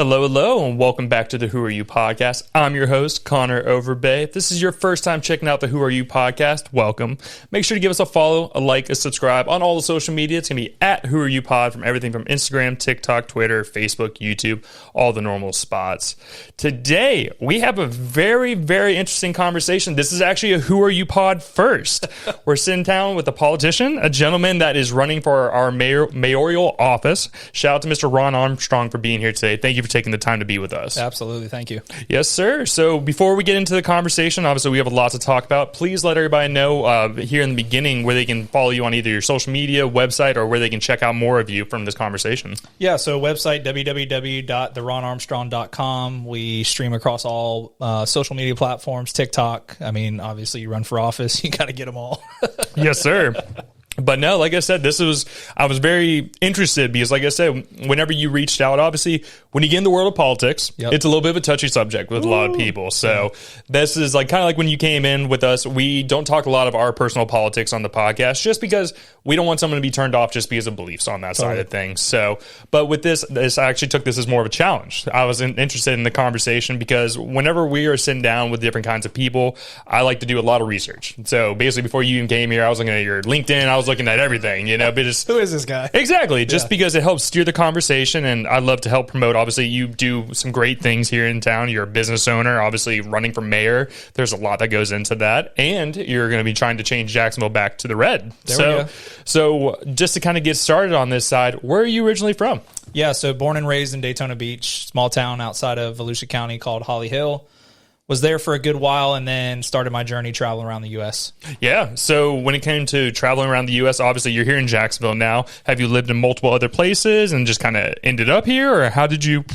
Hello, hello, and welcome back to the Who Are You podcast. I'm your host, Connor Overbay. If this is your first time checking out the Who Are You podcast, welcome. Make sure to give us a follow, a like, a subscribe on all the social media. It's going to be at Who Are You Pod from everything from Instagram, TikTok, Twitter, Facebook, YouTube, all the normal spots. Today, we have a very, very interesting conversation. This is actually a Who Are You Pod first. We're sitting down with a politician, a gentleman that is running for our mayoral office. Shout out to Mr. Ron Armstrong for being here today. Thank you for taking the time to be with us. Absolutely. Thank you. Yes, sir. So before we get into the conversation, obviously we have a lot to talk about. Please let everybody know here in the beginning where they can follow you on either your social media, website, or where they can check out more of you from this conversation. Yeah, so website, www.theronarmstrong.com. We stream across all social media platforms, TikTok. I mean, obviously you run for office, you got to get them all. Yes, sir. But no, like I said, I was very interested because, like I said, whenever you reached out, obviously, when you get in the world of politics, It's a little bit of a touchy subject with a lot of people. So this is like kind of like when you came in with us, we don't talk a lot of our personal politics on the podcast just because we don't want someone to be turned off just because of beliefs on that side of things. So, but with this, I actually took this as more of a challenge. I was interested in the conversation because whenever we are sitting down with different kinds of people, I like to do a lot of research. So basically, before you even came here, I was looking at your LinkedIn, I was looking at everything, but just who is this guy? Exactly. Just because it helps steer the conversation, and I love to help promote. Obviously, you do some great things here in town. You're a business owner, obviously running for mayor. There's a lot that goes into that, and you're going to be trying to change Jacksonville back to the red. So just to kind of get started on this side, where are you originally from? Yeah, so born and raised in Daytona Beach, small town outside of Volusia County called Holly Hill. Was there for a good while and then started my journey traveling around the U.S. Yeah. So when it came to traveling around the U.S., obviously you're here in Jacksonville now. Have you lived in multiple other places and just kind of ended up here? Or how did you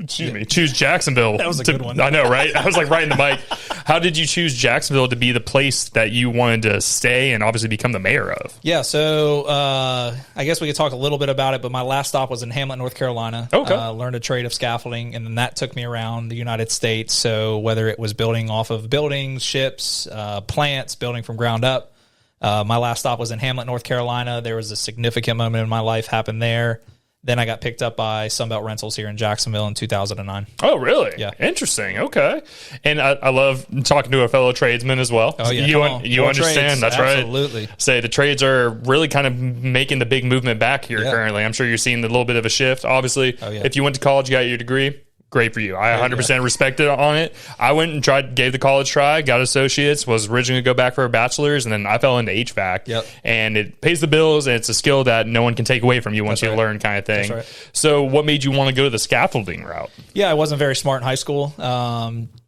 choose Jacksonville? That was a good one. I know, right? I was like right in the mic. How did you choose Jacksonville to be the place that you wanted to stay and obviously become the mayor of? Yeah. So I guess we could talk a little bit about it, but my last stop was in Hamlet, North Carolina. Okay. Learned a trade of scaffolding, and then that took me around the United States. So whether it was building off of buildings, ships, plants, building from ground up. My last stop was in Hamlet, North Carolina. There was a significant moment in my life happened there. Then I got picked up by Sunbelt Rentals here in Jacksonville in 2009. Oh, really? Yeah. Interesting. Okay. And I love talking to a fellow tradesman as well. Oh, yeah. You understand. Trades. That's Absolutely. right. Say the trades are really kind of making the big movement back here currently. I'm sure you're seeing a little bit of a shift. Obviously, if you went to college, you got your degree. Great for you. I 100% respect it on it. I went and gave the college try, got associates, was originally going to go back for a bachelor's, and then I fell into HVAC. Yep. And it pays the bills, and it's a skill that no one can take away from you once you learn kind of thing. That's right. So what made you want to go the scaffolding route? Yeah, I wasn't very smart in high school.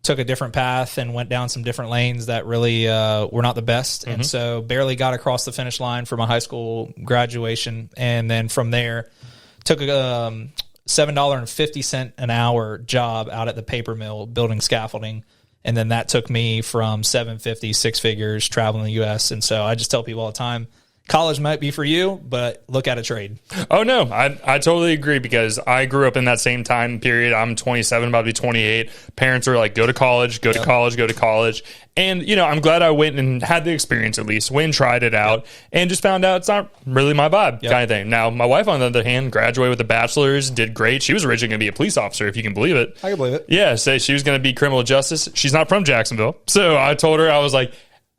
Took a different path and went down some different lanes that really were not the best. And so barely got across the finish line for my high school graduation. And then from there, took a $7.50 an hour job out at the paper mill building scaffolding. And then that took me from $750, six figures, traveling the U.S. And so I just tell people all the time, college might be for you, but look at a trade. Oh, no, I totally agree because I grew up in that same time period. I'm 27, about to be 28. Parents are like, go to college, go to college, go to college. And, I'm glad I went and had the experience at least, went and tried it out, and just found out it's not really my vibe kind of thing. Now, my wife, on the other hand, graduated with a bachelor's, did great. She was originally going to be a police officer, if you can believe it. I can believe it. Yeah, so she was going to be criminal justice. She's not from Jacksonville. So I told her, I was like,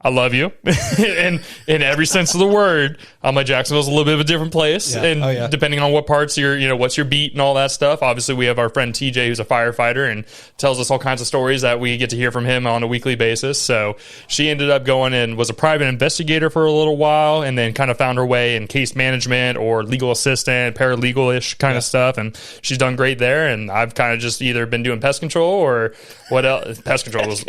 I love you. And in every sense of the word, I'm like, Jacksonville's a little bit of a different place. Yeah. And depending on what parts what's your beat and all that stuff. Obviously, we have our friend TJ, who's a firefighter and tells us all kinds of stories that we get to hear from him on a weekly basis. So she ended up going and was a private investigator for a little while and then kind of found her way in case management or legal assistant, paralegal-ish kind of stuff. And she's done great there. And I've kind of just either been doing pest control or what else? Pest control was...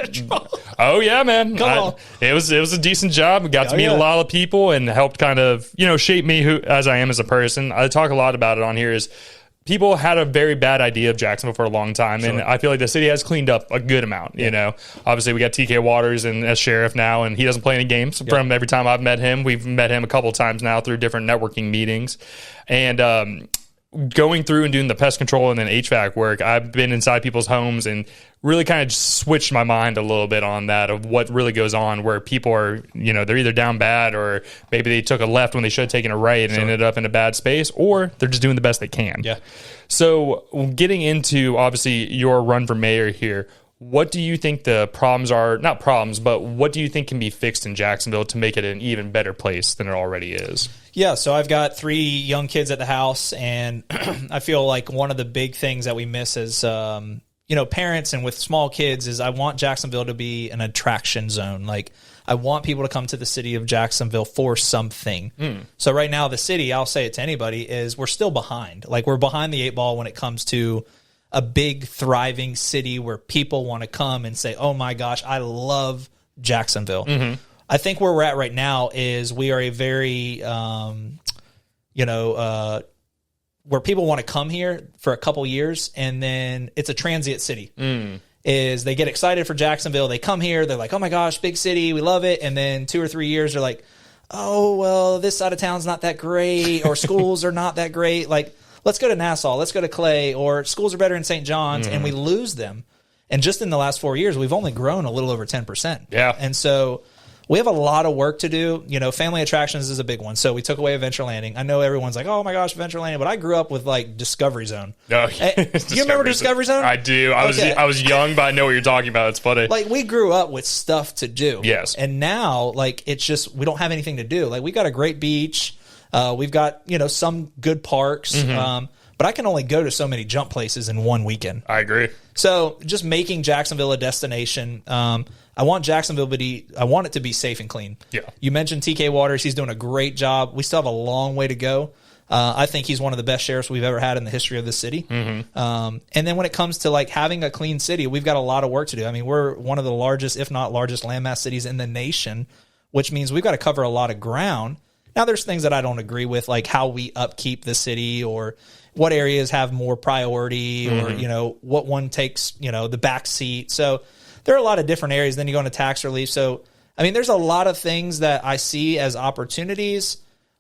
Oh, yeah, man. Come on. It was a decent job. We got to meet a lot of people and helped kind of, shape me as I am as a person. I talk a lot about it on here is people had a very bad idea of Jacksonville for a long time. Sure. And I feel like the city has cleaned up a good amount, Obviously, we got TK Waters and as sheriff now, and he doesn't play any games from every time I've met him. We've met him a couple of times now through different networking meetings. And going through and doing the pest control and then HVAC work, I've been inside people's homes and really kind of switched my mind a little bit on that of what really goes on, where people are, they're either down bad, or maybe they took a left when they should have taken a right and ended up in a bad space, or they're just doing the best they can. Yeah. So getting into, obviously, your run for mayor here, what do you think the problems are? Not problems, but what do you think can be fixed in Jacksonville to make it an even better place than it already is? Yeah, so I've got 3 young kids at the house, and I feel like one of the big things that we miss as parents and with small kids is I want Jacksonville to be an attraction zone. Like, I want people to come to the city of Jacksonville for something. So right now, the city, I'll say it to anybody, is we're still behind. Like, we're behind the 8 ball when it comes to a big, thriving city where people want to come and say, oh my gosh, I love Jacksonville. I think where we're at right now is we are a very, where people want to come here for a couple years, and then it's a transient city. Is they get excited for Jacksonville, they come here, they're like, oh my gosh, big city, we love it, and then 2 or 3 years they're like, oh, well, this side of town's not that great, or schools are not that great, like, let's go to Nassau, let's go to Clay, or schools are better in St. John's, and we lose them. And just in the last 4 years, we've only grown a little over 10%. Yeah. And so we have a lot of work to do. Family attractions is a big one. So we took away Adventure Landing. I know everyone's like, oh my gosh, Adventure Landing, but I grew up with like Discovery Zone. Oh, yeah. You remember Discovery Zone? I do. I was young, but I know what you're talking about. It's funny. Like, we grew up with stuff to do. Yes. And now, like, it's just, we don't have anything to do. Like, we got a great beach. We've got, some good parks. But I can only go to so many jump places in one weekend. I agree. So just making Jacksonville a destination. I want Jacksonville, I want it to be safe and clean. Yeah. You mentioned TK Waters. He's doing a great job. We still have a long way to go. I think he's one of the best sheriffs we've ever had in the history of the city. And then when it comes to like having a clean city, we've got a lot of work to do. I mean, we're one of the largest, if not largest, landmass cities in the nation, which means we've got to cover a lot of ground. Now, there's things that I don't agree with, like how we upkeep the city, or what areas have more priority, or, what one takes, the back seat. So there are a lot of different areas. Then you go into tax relief. So, I mean, there's a lot of things that I see as opportunities.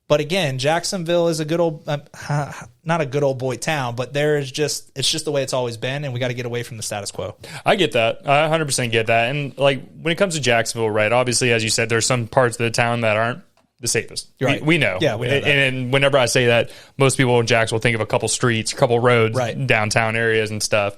But again, Jacksonville is a good old, not a good old boy town, but it's just the way it's always been, and we got to get away from the status quo. I get that. I 100% get that. And like when it comes to Jacksonville, right, obviously, as you said, there's some parts of the town that aren't the safest. Right. We know. Yeah, we know that. And whenever I say that, most people in Jacksonville think of a couple streets, a couple roads, right, downtown areas and stuff.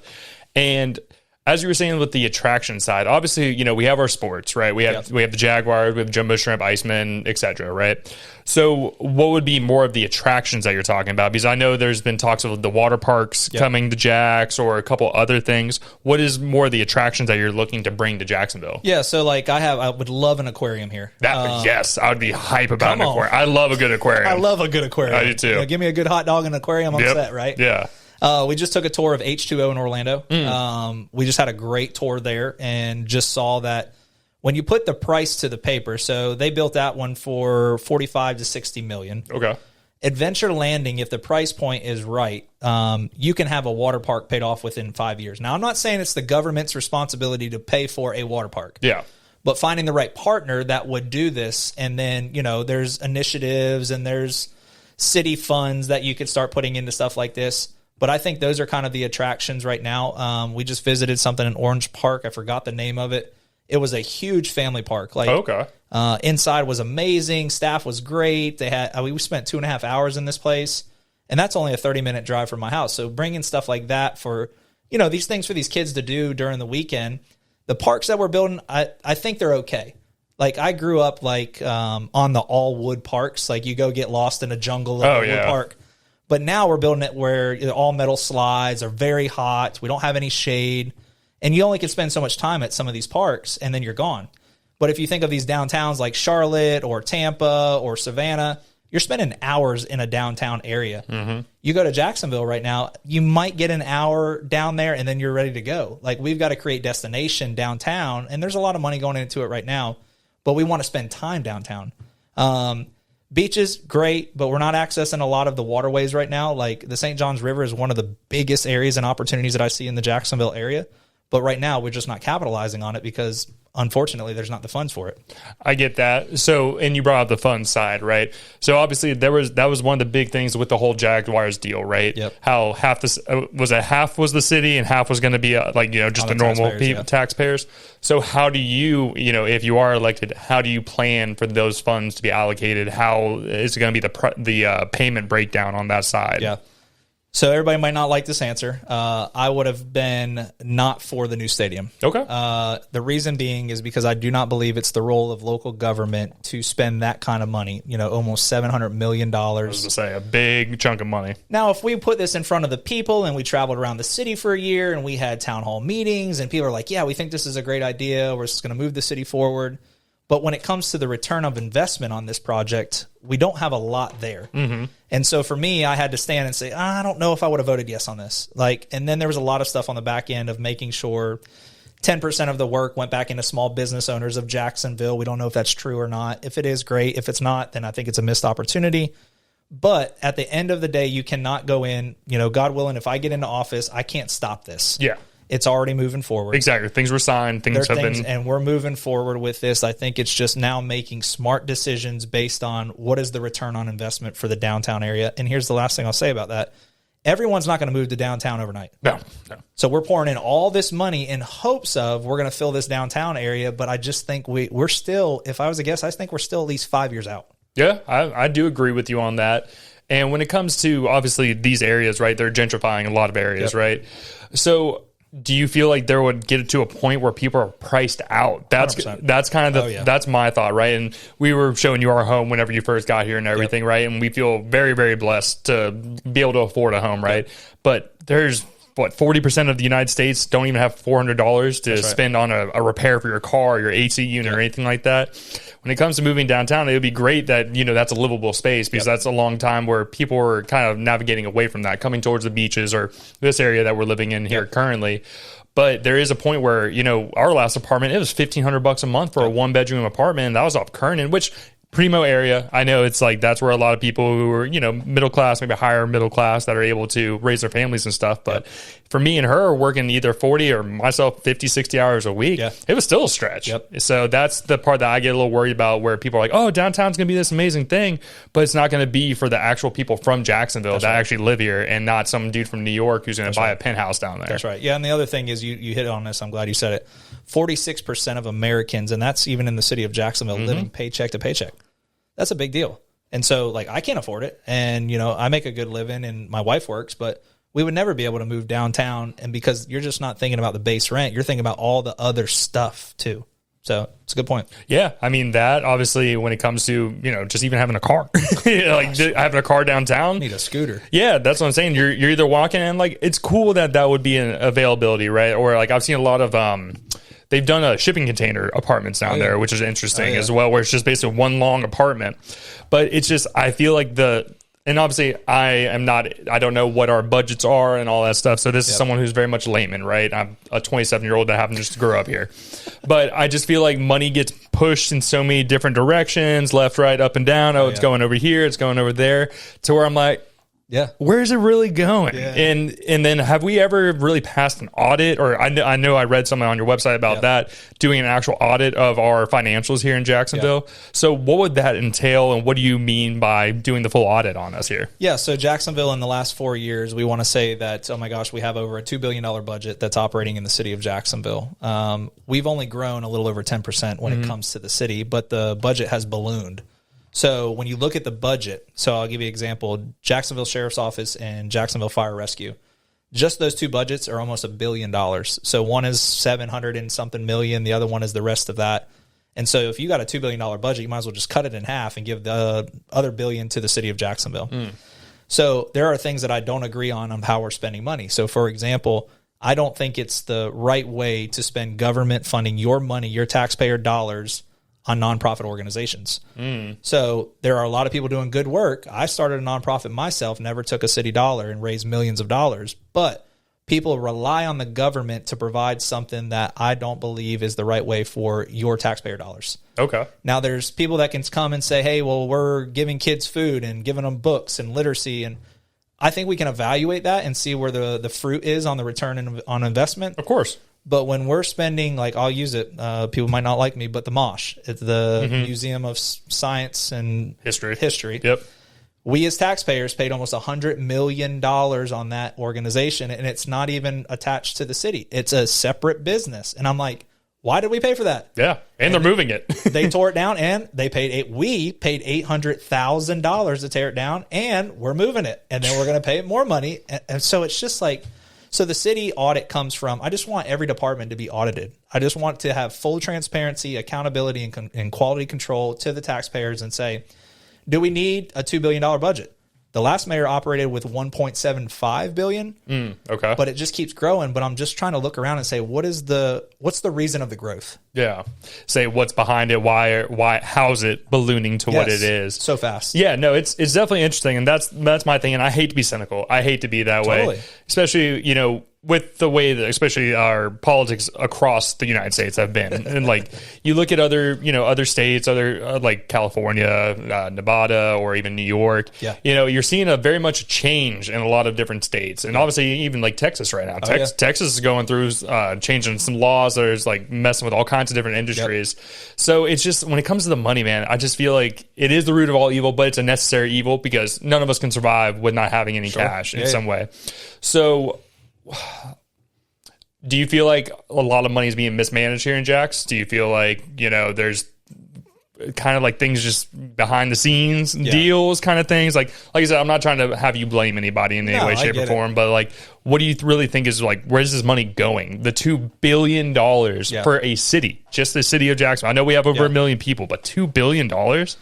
And as you were saying with the attraction side, obviously, we have our sports, right? We have the Jaguars, we have Jumbo Shrimp, Iceman, etc., right? So what would be more of the attractions that you're talking about? Because I know there's been talks of the water parks coming to Jax, or a couple other things. What is more of the attractions that you're looking to bring to Jacksonville? Yeah, so like I would love an aquarium here. Yes, I would be hype about an aquarium. I love a good aquarium. I love a good aquarium. I do too. Give me a good hot dog and an aquarium, I'm set, right? Yeah. We just took a tour of H2O in Orlando. We just had a great tour there, and just saw that when you put the price to the paper, so they built that one for $45 to $60 million. Okay. Adventure Landing, if the price point is right, you can have a water park paid off within 5 years. Now, I'm not saying it's the government's responsibility to pay for a water park. Yeah. But finding the right partner that would do this, and then, there's initiatives and there's city funds that you could start putting into stuff like this. But I think those are kind of the attractions right now. We just visited something in Orange Park. I forgot the name of it. It was a huge family park. Like, okay. Inside was amazing. Staff was great. We spent 2.5 hours in this place, and that's only a 30-minute drive from my house. So bringing stuff like that for, these things for these kids to do during the weekend. The parks that we're building, I think they're okay. Like, I grew up like on the all wood parks. Like, you go get lost in a jungle of a wood park. But now we're building it where all metal slides are very hot. We don't have any shade. And you only can spend so much time at some of these parks, and then you're gone. But if you think of these downtowns like Charlotte or Tampa or Savannah, you're spending hours in a downtown area. You go to Jacksonville right now, you might get an hour down there, and then you're ready to go. Like, we've got to create destination downtown, and there's a lot of money going into it right now, but we want to spend time downtown. Beaches, great, but we're not accessing a lot of the waterways right now. Like, the St. Johns River is one of the biggest areas and opportunities that I see in the Jacksonville area, But right now, we're just not capitalizing on it because, unfortunately, there's not the funds for it. I get that. So, and you brought up the fund side, right? So obviously that was one of the big things with the whole Jaguars deal, right? Yep. How half half was the city and half was going to be just the normal taxpayers. So how do you, if you are elected, how do you plan for those funds to be allocated? How is it going to be the payment breakdown on that side? Yeah. So everybody might not like this answer. I would have been not for the new stadium. Okay. The reason being is because I do not believe it's the role of local government to spend that kind of money, almost $700 million. I was going to say, a big chunk of money. Now, if we put this in front of the people and we traveled around the city for a year and we had town hall meetings and people are like, yeah, we think this is a great idea. We're just going to move the city forward. But when it comes to the return of investment on this project, we don't have a lot there. Mm-hmm. And so for me, I had to stand and say, I don't know if I would have voted yes on this. And then there was a lot of stuff on the back end of making sure 10% of the work went back into small business owners of Jacksonville. We don't know if that's true or not. If it is, great. If it's not, then I think it's a missed opportunity. But at the end of the day, you cannot go in, God willing, if I get into office, I can't stop this. Yeah. It's already moving forward. Exactly. Things were signed. Things have been. And we're moving forward with this. I think it's just now making smart decisions based on what is the return on investment for the downtown area. And here's the last thing I'll say about that. Everyone's not going to move to downtown overnight. No. So we're pouring in all this money in hopes of we're going to fill this downtown area. But I just think we're still, if I was a guess, I think we're still at least 5 years out. Yeah, I do agree with you on that. And when it comes to, obviously, these areas, right, they're gentrifying a lot of areas, right? So do you feel like there would get to a point where people are priced out? That's 100%. That's kind of that's my thought, right? And we were showing you our home whenever you first got here and everything, right? And we feel very, very blessed to be able to afford a home, right? But there's 40% of the United States don't even have $400 to spend on a repair for your car, your AC unit, or anything like that. When it comes to moving downtown, it would be great that that's a livable space because that's a long time where people were kind of navigating away from that, coming towards the beaches or this area that we're living in here currently. But there is a point where our last apartment, it was $1,500 a month for a 1-bedroom apartment. And that was off Kernan, which primo area. I know it's like that's where a lot of people who are, middle class, maybe higher middle class that are able to raise their families and stuff. But for me and her working either 40 or myself 50, 60 hours a week, it was still a stretch. So that's the part that I get a little worried about where people are like, oh, downtown's going to be this amazing thing, but it's not going to be for the actual people from Jacksonville that actually live here and not some dude from New York who's going to buy a penthouse down there. That's right. Yeah. And the other thing is you hit on this. I'm glad you said it. 46% of Americans, and that's even in the city of Jacksonville, living paycheck to paycheck. That's a big deal. And so I can't afford it. And, I make a good living and my wife works, but we would never be able to move downtown. And because you're just not thinking about the base rent, you're thinking about all the other stuff too. So it's a good point. Yeah. I mean, that obviously when it comes to, just even having a car, having a car downtown. Need a scooter. Yeah. That's what I'm saying. You're either walking and it's cool that would be an availability, right? Or I've seen a lot of, they've done a shipping container apartments down there, which is interesting as well, where it's just basically one long apartment. But it's just, I feel like and obviously I don't know what our budgets are and all that stuff. So this is someone who's very much layman, right? I'm a 27-year-old that happened just to grow up here. But I just feel like money gets pushed in so many different directions, left, right, up and down. It's going over here, it's going over there, to where I'm like, where's it really going? And then have we ever really passed an audit? Or I know I read something on your website about that, doing an actual audit of our financials here in Jacksonville. So what would that entail, and what do you mean by doing the full audit on us here? Yeah, so Jacksonville in the last 4 years, we want to say that, oh my gosh, we have over a $2 billion budget that's operating in the city of Jacksonville. We've only grown a little over 10% when it comes to the city, but the budget has ballooned. So when you look at the budget, so I'll give you an example, Jacksonville Sheriff's Office and Jacksonville Fire Rescue, just those two budgets are almost $1 billion. So one is 700 and something million, the other one is the rest of that. And so if you got a $2 billion budget, you might as well just cut it in half and give the other billion to the city of Jacksonville. So there are things that I don't agree on how we're spending money. So for example, I don't think it's the right way to spend government funding your money, your taxpayer dollars, on nonprofit organizations. So there are a lot of people doing good work. I started a nonprofit myself, never took a city dollar and raised millions of dollars, but people rely on the government to provide something that I don't believe is the right way for your taxpayer dollars. Okay. Now there's people that can come and say, hey, well, we're giving kids food and giving them books and literacy. And I think we can evaluate that and see where the fruit is on the return on investment. Of course. But when we're spending, like, I'll use it, people might not like me, but the MOSH, it's the Museum of Science and History. Yep. We as taxpayers paid almost $100 million on that organization, and it's not even attached to the city. It's a separate business. And I'm like, why did we pay for that? Yeah, and they're moving it. They tore it down, and we paid $800,000 to tear it down, and we're moving it. And then we're going to pay more money. And so it's just like, so the city audit comes from, I just want every department to be audited. I just want to have full transparency, accountability, and quality control to the taxpayers and say, do we need a $2 billion budget? The last mayor operated with $1.75 billion. Okay. But it just keeps growing. But I'm just trying to look around and say, what's the reason of the growth? Yeah. Say what's behind it, why how's it ballooning to what it is. So fast. Yeah, no, it's definitely interesting, and that's my thing, and I hate to be cynical. I hate to be that way. Especially, with the way that especially our politics across the United States have been. And like you look at other states, like California, Nevada, or even New York, you're seeing a very much change in a lot of different states. And obviously even like Texas right now. Texas is going through changing some laws that is like messing with all kinds of different industries. So it's just, when it comes to the money, man, I just feel like it is the root of all evil, but it's a necessary evil because none of us can survive with not having any cash in some way. So do you feel like a lot of money is being mismanaged here in Jax? Do you feel like, there's kind of like things just behind the scenes deals kind of things? Like I said, I'm not trying to have you blame anybody in any way, shape, or form, but like, what do you really think is like, where's this money going? The $2 billion for a city, just the city of Jacksonville. I know we have over 1 million people, but $2 billion?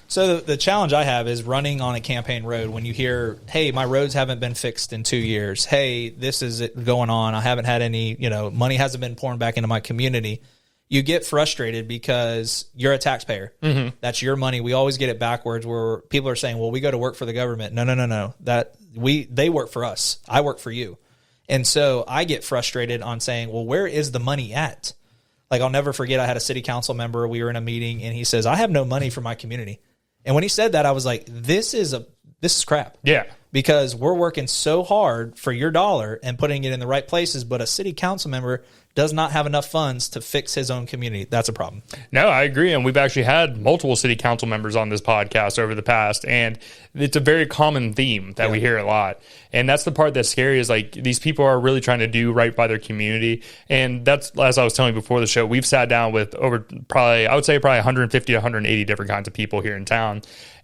So the challenge I have is running on a campaign road when you hear, hey, my roads haven't been fixed in 2 years. Hey, this is going on. I haven't had any, money hasn't been pouring back into my community. You get frustrated because you're a taxpayer. That's your money. We always get it backwards where people are saying, well, we go to work for the government. No. They work for us. I work for you. And so I get frustrated on saying, well, where is the money at? Like, I'll never forget, I had a city council member. We were in a meeting and he says, I have no money for my community. And when he said that, I was like, this is crap. Yeah. Because we're working so hard for your dollar and putting it in the right places, but a city council member does not have enough funds to fix his own community. That's a problem. No, I agree. And we've actually had multiple city council members on this podcast over the past, and it's a very common theme that we hear a lot. And that's the part that's scary, is like these people are really trying to do right by their community. And that's, as I was telling you before the show, we've sat down with over probably 150 to 180 different kinds of people here in town.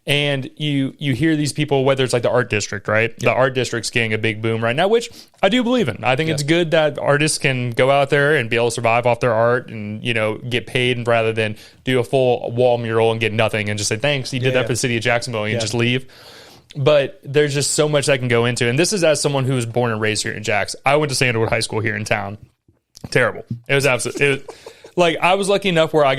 And you hear these people, whether it's like the art district, right? The art district's getting a big boom right now, which I do believe in. I think it's good that artists can go out there and be able to survive off their art and, get paid rather than do a full wall mural and get nothing and just say, thanks, you did that for the city of Jacksonville, and you just leave. But there's just so much that can go into. And this is as someone who was born and raised here in Jax. I went to Sandalwood High School here in town. Terrible. It was absolutely... Like, I was lucky enough where I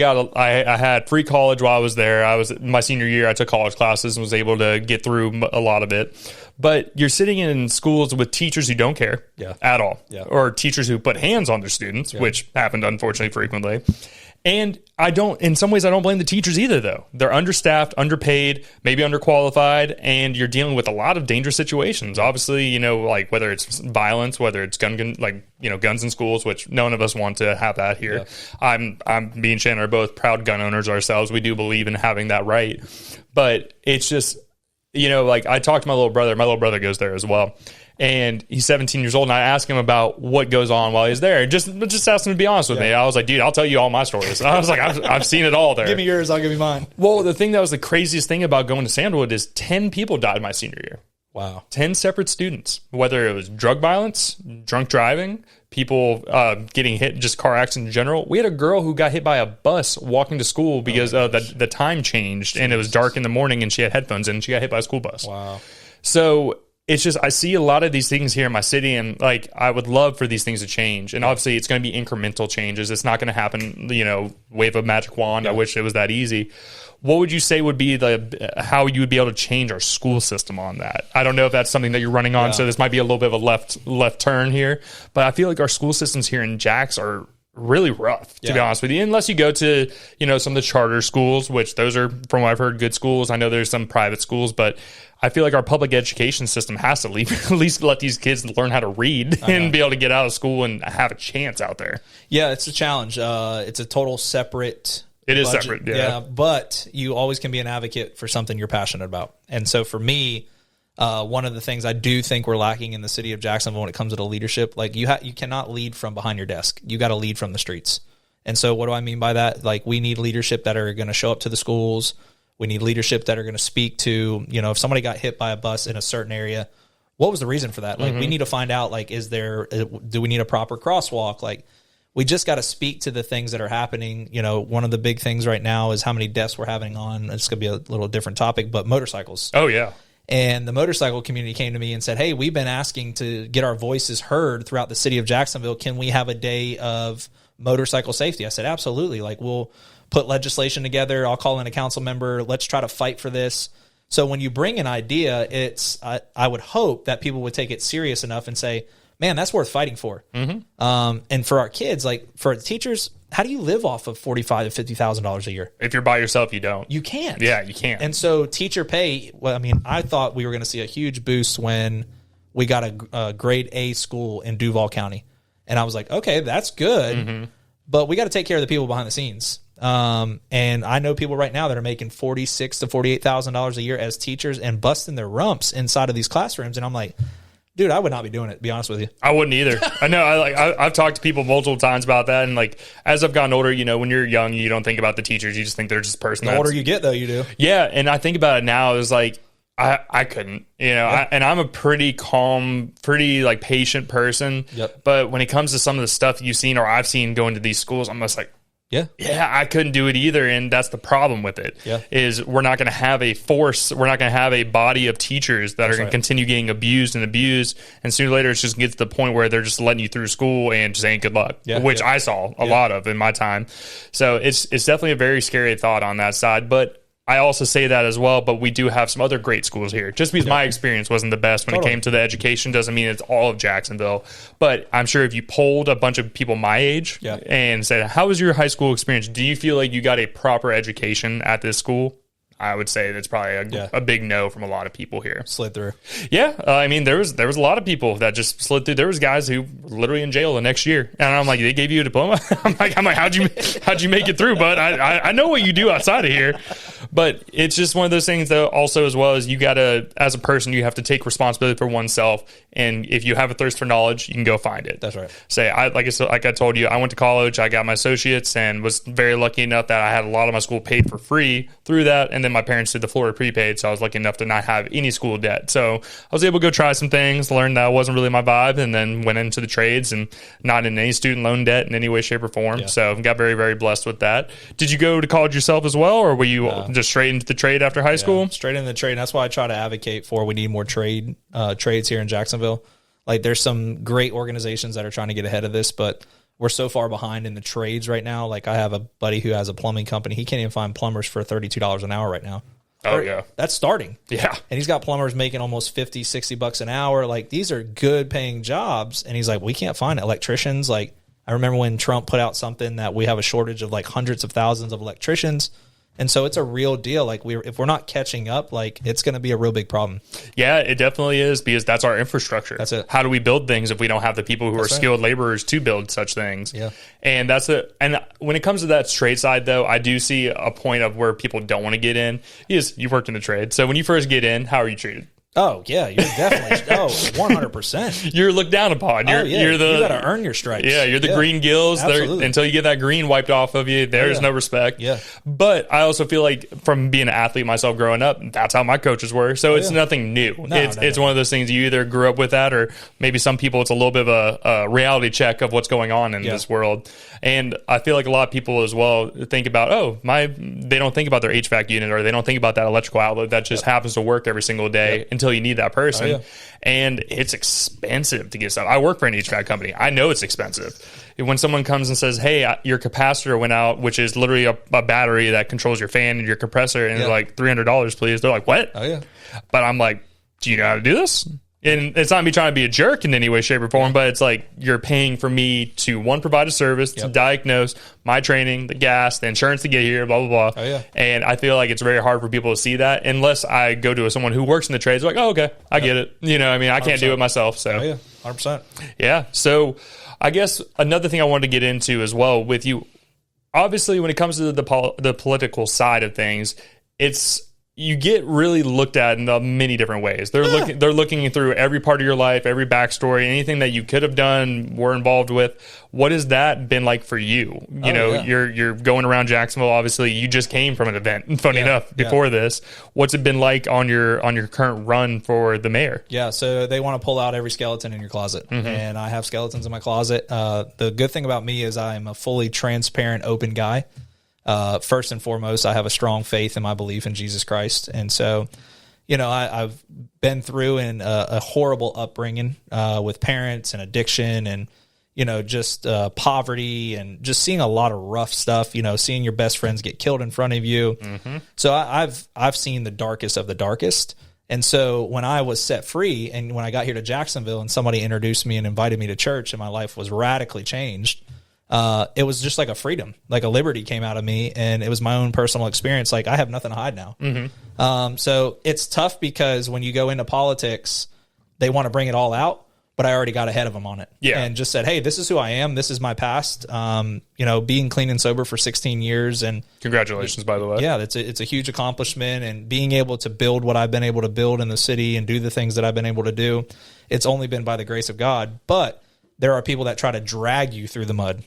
had free college while I was there. My senior year, I took college classes and was able to get through a lot of it. But you're sitting in schools with teachers who don't care at all, or teachers who put hands on their students, which happened unfortunately frequently. And in some ways, I don't blame the teachers either, though. They're understaffed, underpaid, maybe underqualified, and you're dealing with a lot of dangerous situations. Obviously, like whether it's violence, whether it's guns in schools, which none of us want to have that here. Me and Shannon are both proud gun owners ourselves. We do believe in having that right. But it's just, like I talked to my little brother. My little brother goes there as well. And he's 17 years old, and I asked him about what goes on while he's there. Just asked him to be honest with me. I was like, dude, I'll tell you all my stories. I was like, I've seen it all there. Give me yours, I'll give you mine. Well, the thing that was the craziest thing about going to Sandalwood is 10 people died my senior year. Wow. 10 separate students, whether it was drug violence, drunk driving, people getting hit, just car accidents in general. We had a girl who got hit by a bus walking to school because the time changed, and it was dark in the morning, and she had headphones in, and she got hit by a school bus. Wow. So it's just, I see a lot of these things here in my city, and like I would love for these things to change. And obviously it's going to be incremental changes. It's not going to happen, wave a magic wand. I wish it was that easy. What would you say would be how you would be able to change our school system on that? I don't know if that's something that you're running on, so this might be a little bit of a left turn here. But I feel like our school systems here in Jax are really rough, to be honest with you, unless you go to, some of the charter schools, which those are, from what I've heard, good schools. I know there's some private schools, but I feel like our public education system has to at least let these kids learn how to read and be able to get out of school and have a chance out there. Yeah, it's a challenge. It's a total separate It is budget. separate, yeah. But you always can be an advocate for something you're passionate about. And so for me, one of the things I do think we're lacking in the city of Jacksonville when it comes to the leadership, like you cannot lead from behind your desk. You got to lead from the streets. And so what do I mean by that? Like we need leadership that are going to show up to the schools. We need leadership that are going to speak to, if somebody got hit by a bus in a certain area, what was the reason for that? Like we need to find out, like, do we need a proper crosswalk? Like we just got to speak to the things that are happening. One of the big things right now is how many deaths we're having on, it's going to be a little different topic, but motorcycles. Oh yeah. And the motorcycle community came to me and said, hey, we've been asking to get our voices heard throughout the city of Jacksonville. Can we have a day of motorcycle safety? I said, absolutely. Like we'll put legislation together. I'll call in a council member. Let's try to fight for this. So when you bring an idea, I would hope that people would take it serious enough and say, man, that's worth fighting for. And for our kids, like for the teachers, how do you live off of $45,000 to $50,000 a year? If you're by yourself, you don't. You can't. Yeah, you can't. And so teacher pay, I thought we were going to see a huge boost when we got a grade A school in Duval County. And I was like, okay, that's good, but we got to take care of the people behind the scenes. And I know people right now that are making $46,000 to $48,000 a year as teachers and busting their rumps inside of these classrooms. And I'm like, dude, I would not be doing it, to be honest with you. I wouldn't either. I know. I've talked to people multiple times about that, and like as I've gotten older, when you're young, you don't think about the teachers. You just think they're just a person. The older you get, though, you do. Yeah, and I think about it now. It's like I couldn't, and I'm a pretty calm, pretty like patient person. Yep. But when it comes to some of the stuff you've seen or I've seen going to these schools, I'm just like, yeah, I couldn't do it either. And that's the problem with it, is we're not going to have a force. We're not going to have a body of teachers that are going to continue getting abused. And sooner or later, it's just get to the point where they're just letting you through school and just ain't good luck, which I saw a lot of in my time. So it's definitely a very scary thought on that side. But I also say that as well, but we do have some other great schools here. Just because my experience wasn't the best when it came to the education doesn't mean it's all of Jacksonville. But I'm sure if you polled a bunch of people my age and said, how was your high school experience? Do you feel like you got a proper education at this school? I would say that's probably a big no from a lot of people here. Slid through. Yeah. There was a lot of people that just slid through. There was guys who were literally in jail the next year. And I'm like, they gave you a diploma? I'm like, how'd you make it through, bud? I know what you do outside of here. But it's just one of those things, though, also, as well as you got to, as a person, you have to take responsibility for oneself. And if you have a thirst for knowledge, you can go find it. That's right. Like I told you, I went to college, I got my associates, and was very lucky enough that I had a lot of my school paid for free through that. And then my parents did the Florida prepaid, so I was lucky enough to not have any school debt. So I was able to go try some things, learn that wasn't really my vibe, and then went into the trades and not in any student loan debt in any way, shape, or form. Yeah. So got very, very blessed with that. Did you go to college yourself as well, or were you just straight into the trade after high school? Straight into the trade. And that's why I try to advocate for we need more trades here in Jacksonville. Like there's some great organizations that are trying to get ahead of this, but we're so far behind in the trades right now. Like I have a buddy who has a plumbing company. He can't even find plumbers for $32 an hour right now. Oh, yeah. That's starting. Yeah. And he's got plumbers making almost $50-$60 an hour. Like these are good paying jobs. And he's like, we can't find electricians. Like I remember when Trump put out something that we have a shortage of like hundreds of thousands of electricians. And so it's a real deal. Like if we're not catching up, like it's going to be a real big problem. Yeah, it definitely is, because that's our infrastructure. That's it. How do we build things if we don't have the people who are skilled laborers to build such things? Yeah. And that's it. And when it comes to that trade side, though, I do see a point of where people don't want to get in. You've worked in the trade. So when you first get in, how are you treated? Oh, yeah, you're definitely 100%. You're looked down upon. You got to earn your stripes. Yeah, you're the green gills. Until you get that green wiped off of you, there's no respect. Yeah. But I also feel like from being an athlete myself growing up, that's how my coaches were. So it's nothing new. It's one of those things you either grew up with that, or maybe some people it's a little bit of a reality check of what's going on in this world. And I feel like a lot of people as well think about, they don't think about their HVAC unit, or they don't think about that electrical outlet that just happens to work every single day until you need that person. And it's expensive to get stuff. I work for an HVAC company. I know it's expensive. When someone comes and says, hey, your capacitor went out, which is literally a battery that controls your fan and your compressor, and they're like, $300, please. They're like, what? Oh, yeah. But I'm like, do you know how to do this? And it's not me trying to be a jerk in any way, shape, or form, but it's like you're paying for me to, one, provide a service, to diagnose, my training, the gas, the insurance to get here, blah, blah, blah. Oh, yeah. And I feel like it's very hard for people to see that unless I go to someone who works in the trades, like, oh, okay, I get it. You know, I mean, I can't 100%. do it myself. So, Oh, yeah, 100%. Yeah. So I guess another thing I wanted to get into as well with you, obviously, when it comes to the political side of things, you get really looked at in many different ways. They're looking through every part of your life, every backstory, anything that you could have done, were involved with. What has that been like for you? You're going around Jacksonville. Obviously, you just came from an event. Funny enough, before this, what's it been like on your current run for the mayor? Yeah, so they want to pull out every skeleton in your closet, and I have skeletons in my closet. The good thing about me is I'm a fully transparent, open guy. First and foremost, I have a strong faith in my belief in Jesus Christ. And so, I've been through a horrible upbringing with parents and addiction and, just poverty and just seeing a lot of rough stuff, seeing your best friends get killed in front of you. Mm-hmm. So I've seen the darkest of the darkest. And so when I was set free and when I got here to Jacksonville and somebody introduced me and invited me to church and my life was radically changed, it was just like a freedom, like a liberty came out of me, and it was my own personal experience. Like I have nothing to hide now. Mm-hmm. So it's tough because when you go into politics, they want to bring it all out, but I already got ahead of them on it and just said, hey, this is who I am. This is my past. Being clean and sober for 16 years. And congratulations, by the way. Yeah, it's a huge accomplishment, and being able to build what I've been able to build in the city and do the things that I've been able to do, it's only been by the grace of God. But there are people that try to drag you through the mud.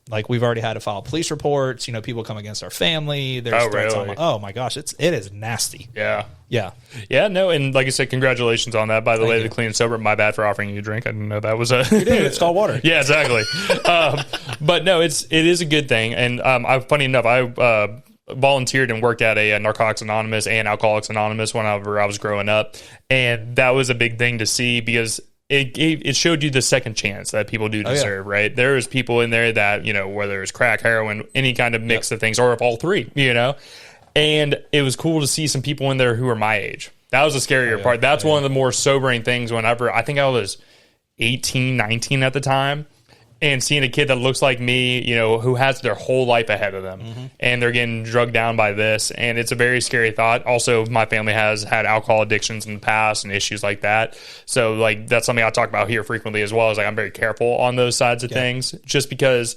Like we've already had to file police reports. People come against our family. There's threats on oh my gosh, it is nasty. Yeah. No, and like I said, congratulations on that. By the way, the clean and sober. My bad for offering you a drink. I didn't know that was a. You did. It's called water. Yeah, exactly. But no, it is a good thing. And funny enough, I volunteered and worked at a Narcotics Anonymous and Alcoholics Anonymous whenever I was growing up, and that was a big thing to see because it showed you the second chance that people do deserve, right? There's people in there that, whether it's crack, heroin, any kind of mix of things, or if all three, and it was cool to see some people in there who were my age. That was the scarier part. That's one of the more sobering things whenever, I think I was 18, 19 at the time, and seeing a kid that looks like me, who has their whole life ahead of them, and they're getting drugged down by this, and it's a very scary thought. Also, my family has had alcohol addictions in the past and issues like that, so like that's something I talk about here frequently as well. Is like I'm very careful on those sides of things, just because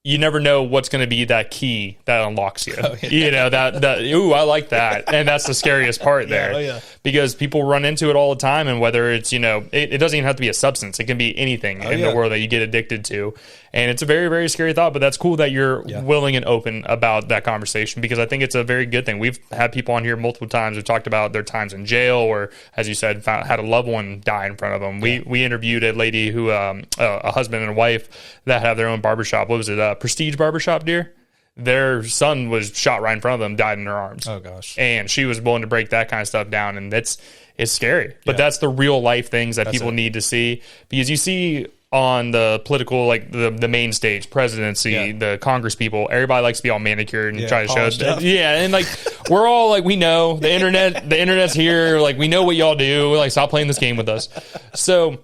you never know what's going to be that key that unlocks you. Ooh, I like that. And that's the scariest part there. Because people run into it all the time. And whether it's, it doesn't even have to be a substance. It can be anything in the world that you get addicted to. And it's a very, very scary thought. But that's cool that you're willing and open about that conversation, because I think it's a very good thing. We've had people on here multiple times who talked about their times in jail, or, as you said, had a loved one die in front of them. We interviewed a lady who, a husband and a wife that have their own barbershop. What was it? Prestige Barbershop, dear. Their son was shot right in front of them, died in her arms. Oh gosh. And she was willing to break that kind of stuff down, and it's scary. But that's the real life things that people need to see, because you see on the political, like the main stage, presidency, the Congress people, everybody likes to be all manicured and try to show stuff. And like we're all like, we know the internet's here, like we know what y'all do, like stop playing this game with us. So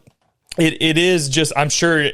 it is just, I'm sure,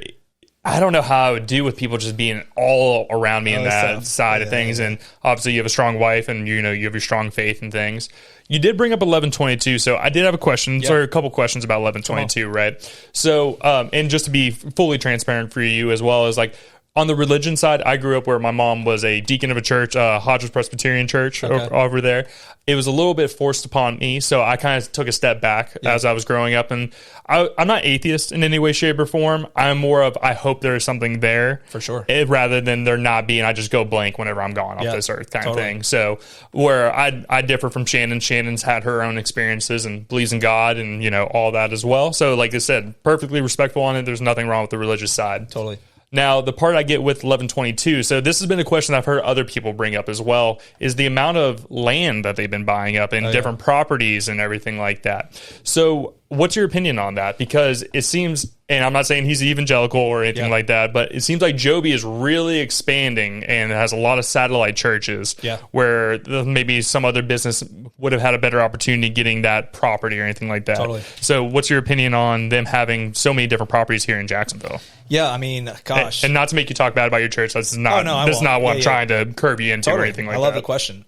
I don't know how I would do with people just being all around me in that side of things. And obviously you have a strong wife, and you have your strong faith and things. You did bring up 1122, so I did have a question, or a couple questions about 1122, right? So, and just to be fully transparent for you as well, as like on the religion side, I grew up where my mom was a deacon of a church, Hodges Presbyterian Church over there. It was a little bit forced upon me, so I kind of took a step back as I was growing up. And I'm not atheist in any way, shape, or form. I'm more of, I hope there is something there. For sure. Rather than there not being, I just go blank whenever I'm gone off this earth kind of thing. So where I differ from Shannon. Shannon's had her own experiences and believes in God and, all that as well. So like I said, perfectly respectful on it. There's nothing wrong with the religious side. Totally. Now, the part I get with 1122, so this has been a question I've heard other people bring up as well, is the amount of land that they've been buying up and different properties and everything like that. So what's your opinion on that? Because it seems, and I'm not saying he's evangelical or anything like that, but it seems like Joby is really expanding and has a lot of satellite churches where maybe some other business would have had a better opportunity getting that property or anything like that. Totally. So what's your opinion on them having so many different properties here in Jacksonville? Yeah, I mean, gosh. And not to make you talk bad about your church. This is not, this is not what I'm trying to curb you into or anything like that. I love the question.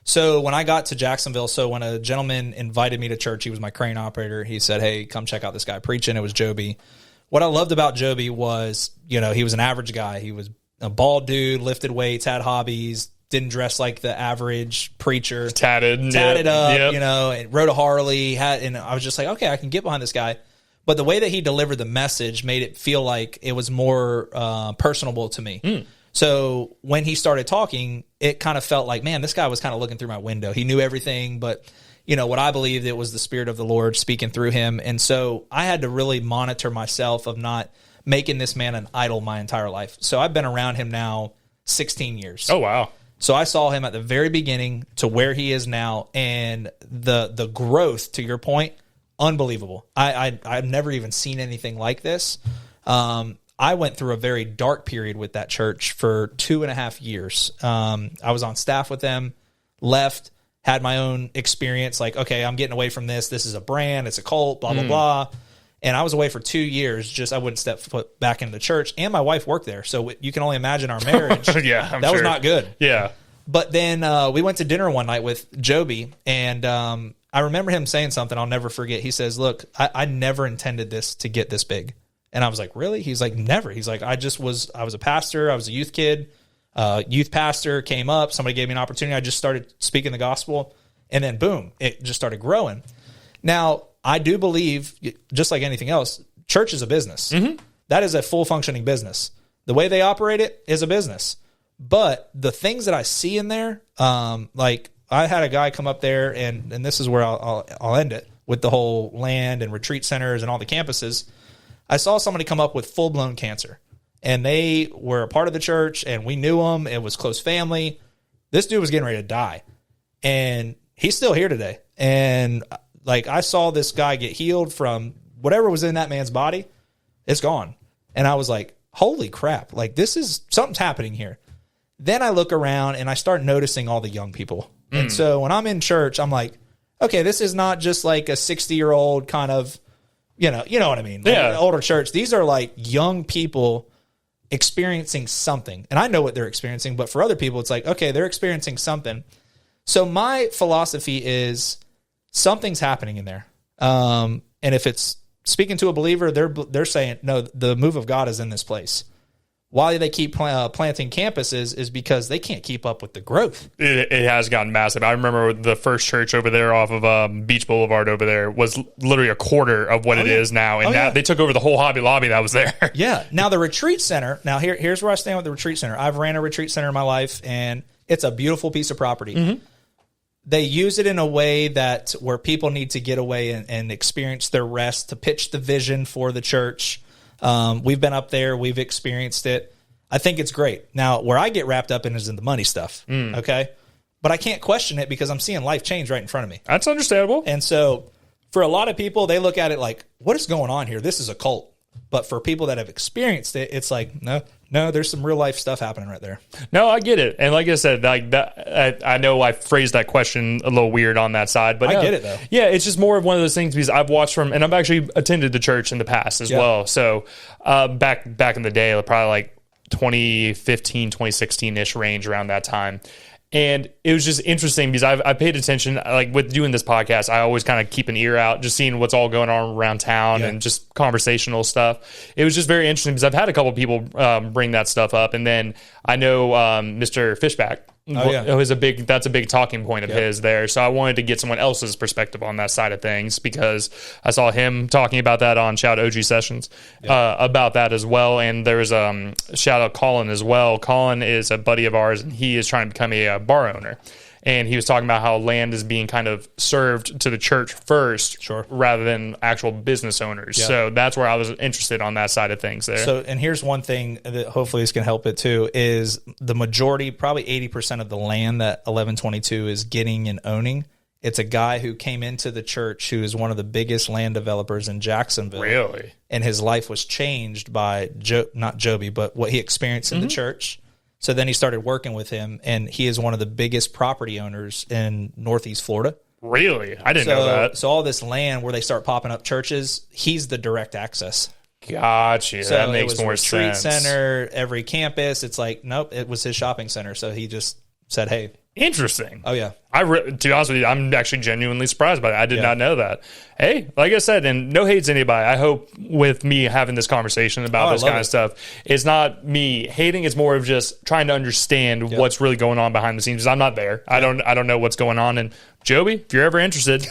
So when I got to Jacksonville, so when a gentleman invited me to church, he was my crane operator. He said, hey, come check out this guy preaching. It was Joby. What I loved about Joby was, he was an average guy. He was a bald dude, lifted weights, had hobbies, didn't dress like the average preacher. Tatted up, and rode a Harley. And I was just like, okay, I can get behind this guy. But the way that he delivered the message made it feel like it was more personable to me. So when he started talking, it kind of felt like, man, this guy was kind of looking through my window. He knew everything, but what I believed, it was the Spirit of the Lord speaking through him. And so I had to really monitor myself of not making this man an idol my entire life. So I've been around him now 16 years. Oh, wow. So I saw him at the very beginning to where he is now, and the growth, to your point, unbelievable. I've never even seen anything like this. I went through a very dark period with that church for 2.5 years. I was on staff with them, left, had my own experience, like, okay, I'm getting away from this. This is a brand. It's a cult, blah, blah, blah. And I was away for 2 years. I wouldn't step foot back into the church. And my wife worked there. So you can only imagine our marriage. That was not good. Yeah. But then we went to dinner one night with Joby, and I remember him saying something I'll never forget. He says, look, I never intended this to get this big. And I was like, really? He's like, never. He's like, I was a pastor. I was a youth kid, youth pastor, came up. Somebody gave me an opportunity. I just started speaking the gospel. And then boom, it just started growing. Now, I do believe, just like anything else, church is a business. That is a full functioning business. The way they operate it is a business. But the things that I see in there, like I had a guy come up there, and this is where I'll end it, with the whole land and retreat centers and all the campuses. I saw somebody come up with full-blown cancer, and they were a part of the church, and we knew them. It was close family. This dude was getting ready to die, and he's still here today. And like, I saw this guy get healed from whatever was in that man's body. It's gone. And I was like, holy crap, like something's happening here. Then I look around and I start noticing all the young people. And so when I'm in church, I'm like, okay, this is not just like a 60-year-old kind of, you know what I mean? Like an older church. These are like young people experiencing something. And I know what they're experiencing, but for other people, it's like, okay, they're experiencing something. So my philosophy is something's happening in there. And if it's speaking to a believer, they're saying, no, the move of God is in this place. Why they keep planting campuses is because they can't keep up with the growth. It has gotten massive. I remember the first church over there off of Beach Boulevard over there was literally a quarter of what it is now. And now they took over the whole Hobby Lobby that was there. Yeah. Now the retreat center, here's where I stand with the retreat center. I've ran a retreat center in my life, and it's a beautiful piece of property. They use it in a way that where people need to get away and experience their rest, to pitch the vision for the church. We've been up there. We've experienced it. I think it's great. Now, where I get wrapped up in is in the money stuff. Okay. But I can't question it because I'm seeing life change right in front of me. That's understandable. And so for a lot of people, they look at it like, what is going on here? This is a cult. But for people that have experienced it, it's like, no, there's some real life stuff happening right there. No, I get it. And like I said, like that, I know I phrased that question a little weird on that side, but I get it though. Yeah, it's just more of one of those things because I've watched and I've actually attended the church in the past as well. So back in the day, probably like 2015, 2016-ish range around that time. And it was just interesting because I paid attention, like with doing this podcast, I always kind of keep an ear out, just seeing what's all going on around town and just conversational stuff. It was just very interesting because I've had a couple of people bring that stuff up. And then I know Mr. Fishback that's a big talking point of his there. So I wanted to get someone else's perspective on that side of things because I saw him talking about that on Shout OG Sessions about that as well. And there was shout out Colin as well. Colin is a buddy of ours, and he is trying to become a bar owner. And he was talking about how land is being kind of served to the church first rather than actual business owners. Yeah. So that's where I was interested on that side of things there. So, and here's one thing that hopefully this can help it too, is the majority, probably 80% of the land that 1122 is getting and owning It's a guy who came into the church who is one of the biggest land developers in Jacksonville. Really? And his life was changed by, not Joby, but what he experienced in the church. So then he started working with him, and he is one of the biggest property owners in Northeast Florida. Really? I didn't know that. So all this land where they start popping up churches, he's the direct access. Gotcha. So that makes more retreat sense. center, every campus. It's like, nope, it was his shopping center. So he just said, hey. Interesting. Oh, yeah. To be honest with you, I'm actually genuinely surprised by that. I did not know that. Hey, like I said, and no hate to anybody. I hope with me having this conversation about this kind of stuff, it's not me hating. It's more of just trying to understand what's really going on behind the scenes. Because I'm not there. I don't know what's going on. And Joby, if you're ever interested,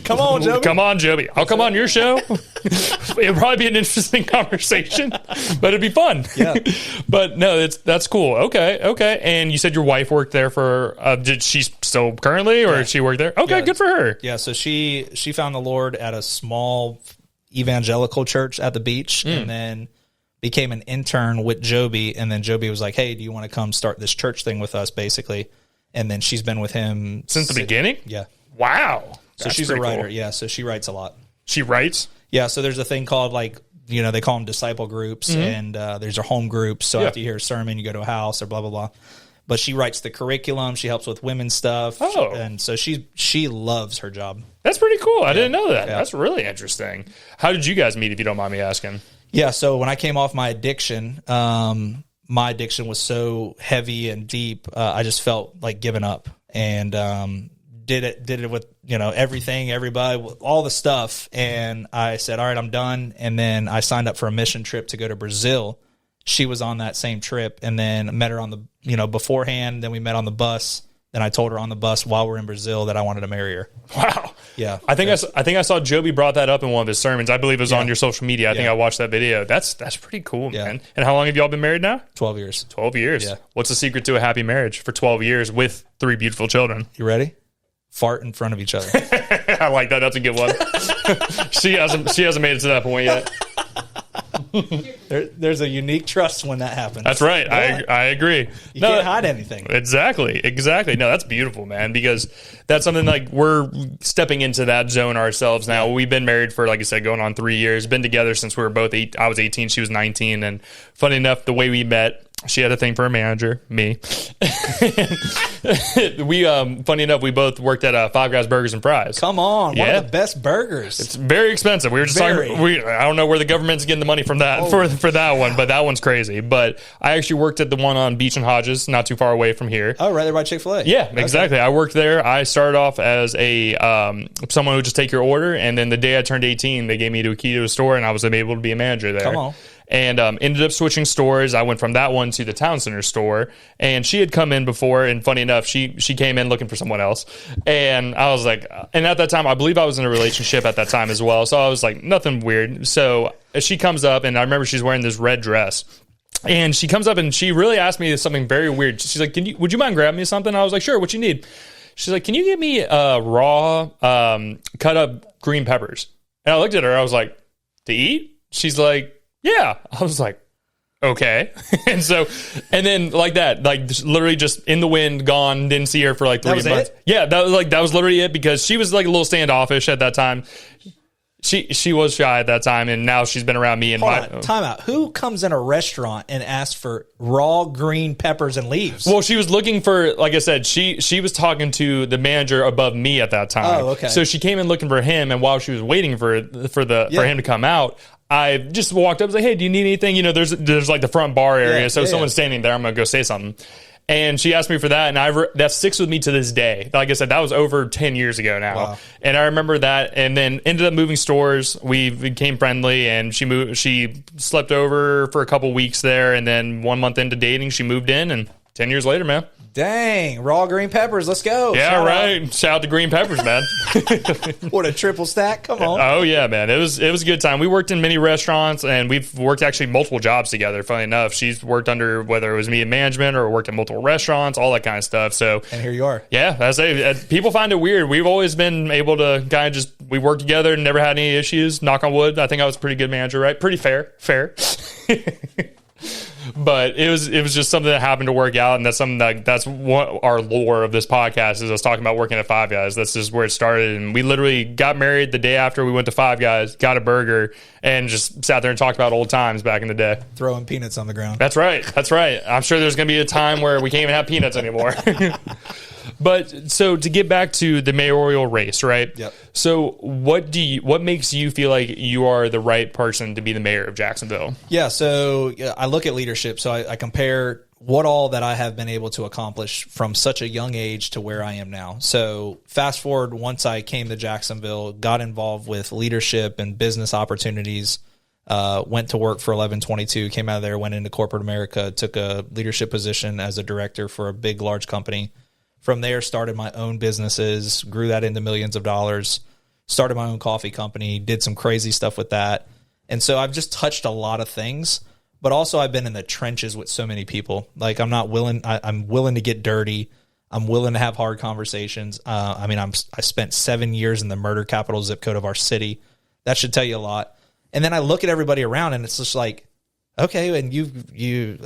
come on, Joby. Come on, Joby. I'll come on your show. It'll probably be an interesting conversation, but it'd be fun. Yeah. But no, that's cool. Okay. And you said your wife worked there for? Did she still currently, or she worked there? Okay, good for her. Yeah. So she found the Lord at a small evangelical church at the beach, and then became an intern with Joby. And then Joby was like, "Hey, do you want to come start this church thing with us?" Basically, and then she's been with him since the beginning. Yeah. Wow. So she's a writer. Cool. Yeah. So she writes a lot. She writes? Yeah. So there's a thing called they call them disciple groups, and there's a home groups. So after you hear a sermon, you go to a house or blah, blah, blah. But she writes the curriculum. She helps with women's stuff. Oh. And so she loves her job. That's pretty cool. I didn't know that. Yeah. That's really interesting. How did you guys meet, if you don't mind me asking? Yeah. So when I came off my addiction was so heavy and deep. I just felt like giving up, and did it with, everything, everybody, all the stuff. And I said, all right, I'm done. And then I signed up for a mission trip to go to Brazil. She was on that same trip, and then met her on the, beforehand. Then we met on the bus. Then I told her on the bus while we're in Brazil that I wanted to marry her. Wow. Yeah. I think I saw Joby brought that up in one of his sermons. I believe it was on your social media. I think I watched that video. That's pretty cool, man. And how long have y'all been married now? 12 years. 12 years. Yeah. What's the secret to a happy marriage for 12 years with 3 beautiful children? You ready? Fart in front of each other. I like that. That's a good one. She hasn't made it to that point yet. There's a unique trust when that happens. That's right. Yeah. I agree. You can't hide anything. Exactly. No, that's beautiful, man, because that's something like we're stepping into that zone ourselves now. We've been married for, like I said, going on 3 years, been together since we were both I was 18, she was 19. And funny enough, the way we met, she had a thing for a manager, me. Funny enough, we both worked at Five Guys Burgers and Fries. Come on, one of the best burgers. It's very expensive. We were just talking. I don't know where the government's getting the money from that for that one, but that one's crazy. But I actually worked at the one on Beach and Hodges, not too far away from here. Oh, right there by Chick-fil-A. Yeah, exactly. I worked there. I started off as a someone who would just take your order, and then the day I turned 18, they gave me a key to a store, and I was able to be a manager there. Come on. And ended up switching stores. I went from that one to the Town Center store, and she had come in before, and funny enough, she came in looking for someone else, and I was like, and at that time, I believe I was in a relationship at that time as well, so I was like, nothing weird. So she comes up, and I remember she's wearing this red dress, and she comes up, and she really asked me something very weird. She's like, would you mind grabbing me something? I was like, sure, what you need? She's like, can you give me raw cut up green peppers? And I looked at her, I was like, to eat? She's like, yeah. I was like, okay. and then like that, like literally just in the wind, gone, didn't see her for like 3 months. Yeah, that was literally it, because she was like a little standoffish at that time. She was shy at that time, and now she's been around me. And time out. Who comes in a restaurant and asks for raw green peppers and leaves? Well, she was looking for, like I said, she was talking to the manager above me at that time. Oh, okay. So she came in looking for him, and while she was waiting for him to come out, I just walked up and was like, hey, do you need anything? There's like the front bar area, so someone's standing there, I'm going to go say something. And she asked me for that, and that sticks with me to this day. Like I said, that was over 10 years ago now. Wow. And I remember that, and then ended up moving stores. We became friendly, and she slept over for a couple weeks there, and then 1 month into dating, she moved in, and 10 years later, man. Dang, raw green peppers. Let's go. Yeah, Shout out to green peppers, man. What a triple stack. Come on. Oh, yeah, man. It was a good time. We worked in many restaurants, and we've worked actually multiple jobs together, funny enough. She's worked under, whether it was me in management or worked in multiple restaurants, all that kind of stuff. So, and here you are. Yeah, that's it. People find it weird. We've always been able to kind of we worked together and never had any issues. Knock on wood. I think I was a pretty good manager, right? Pretty fair. But it was just something that happened to work out, and that's something that's what our lore of this podcast is, us talking about working at Five Guys. That's just where it started, and we literally got married the day after we went to Five Guys, got a burger, and just sat there and talked about old times back in the day. Throwing peanuts on the ground. That's right. I'm sure there's going to be a time where we can't even have peanuts anymore. But so to get back to the mayoral race, right? Yep. So what makes you feel like you are the right person to be the mayor of Jacksonville? Yeah. So I look at leadership. So I compare what all that I have been able to accomplish from such a young age to where I am now. So fast forward, once I came to Jacksonville, got involved with leadership and business opportunities, went to work for 1122, came out of there, went into corporate America, took a leadership position as a director for a big, large company. From there, started my own businesses, grew that into millions of dollars, started my own coffee company, did some crazy stuff with that. And so I've just touched a lot of things, but also I've been in the trenches with so many people. Like I'm willing to get dirty. I'm willing to have hard conversations. I spent 7 years in the murder capital zip code of our city. That should tell you a lot. And then I look at everybody around and it's just like, okay, and you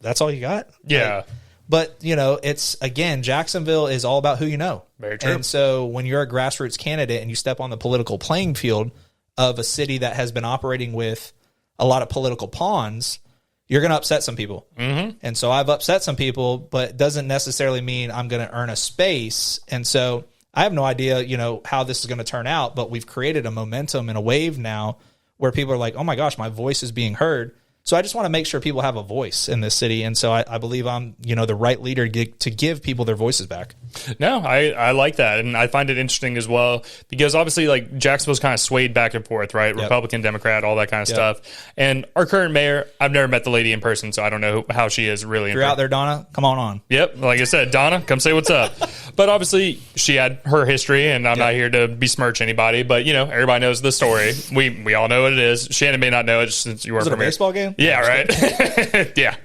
that's all you got? Yeah. Like, but, it's, again, Jacksonville is all about who you know. Very true. And so when you're a grassroots candidate and you step on the political playing field of a city that has been operating with a lot of political pawns, you're going to upset some people. Mm-hmm. And so I've upset some people, but it doesn't necessarily mean I'm going to earn a space. And so I have no idea, how this is going to turn out, but we've created a momentum and a wave now where people are like, oh my gosh, my voice is being heard. So I just want to make sure people have a voice in this city. And so I believe I'm, the right leader to give people their voices back. No, I like that. And I find it interesting as well, because obviously like Jacksonville's kind of swayed back and forth, right? Yep. Republican, Democrat, all that kind of stuff. And our current mayor, I've never met the lady in person, so I don't know how she is really. If you're out there, Donna, come on. Yep. Like I said, Donna, come say what's up. But obviously she had her history, and I'm not here to besmirch anybody, but everybody knows the story. We all know what it is. Shannon may not know it since you weren't from here. Baseball game? Yeah, right. Yeah.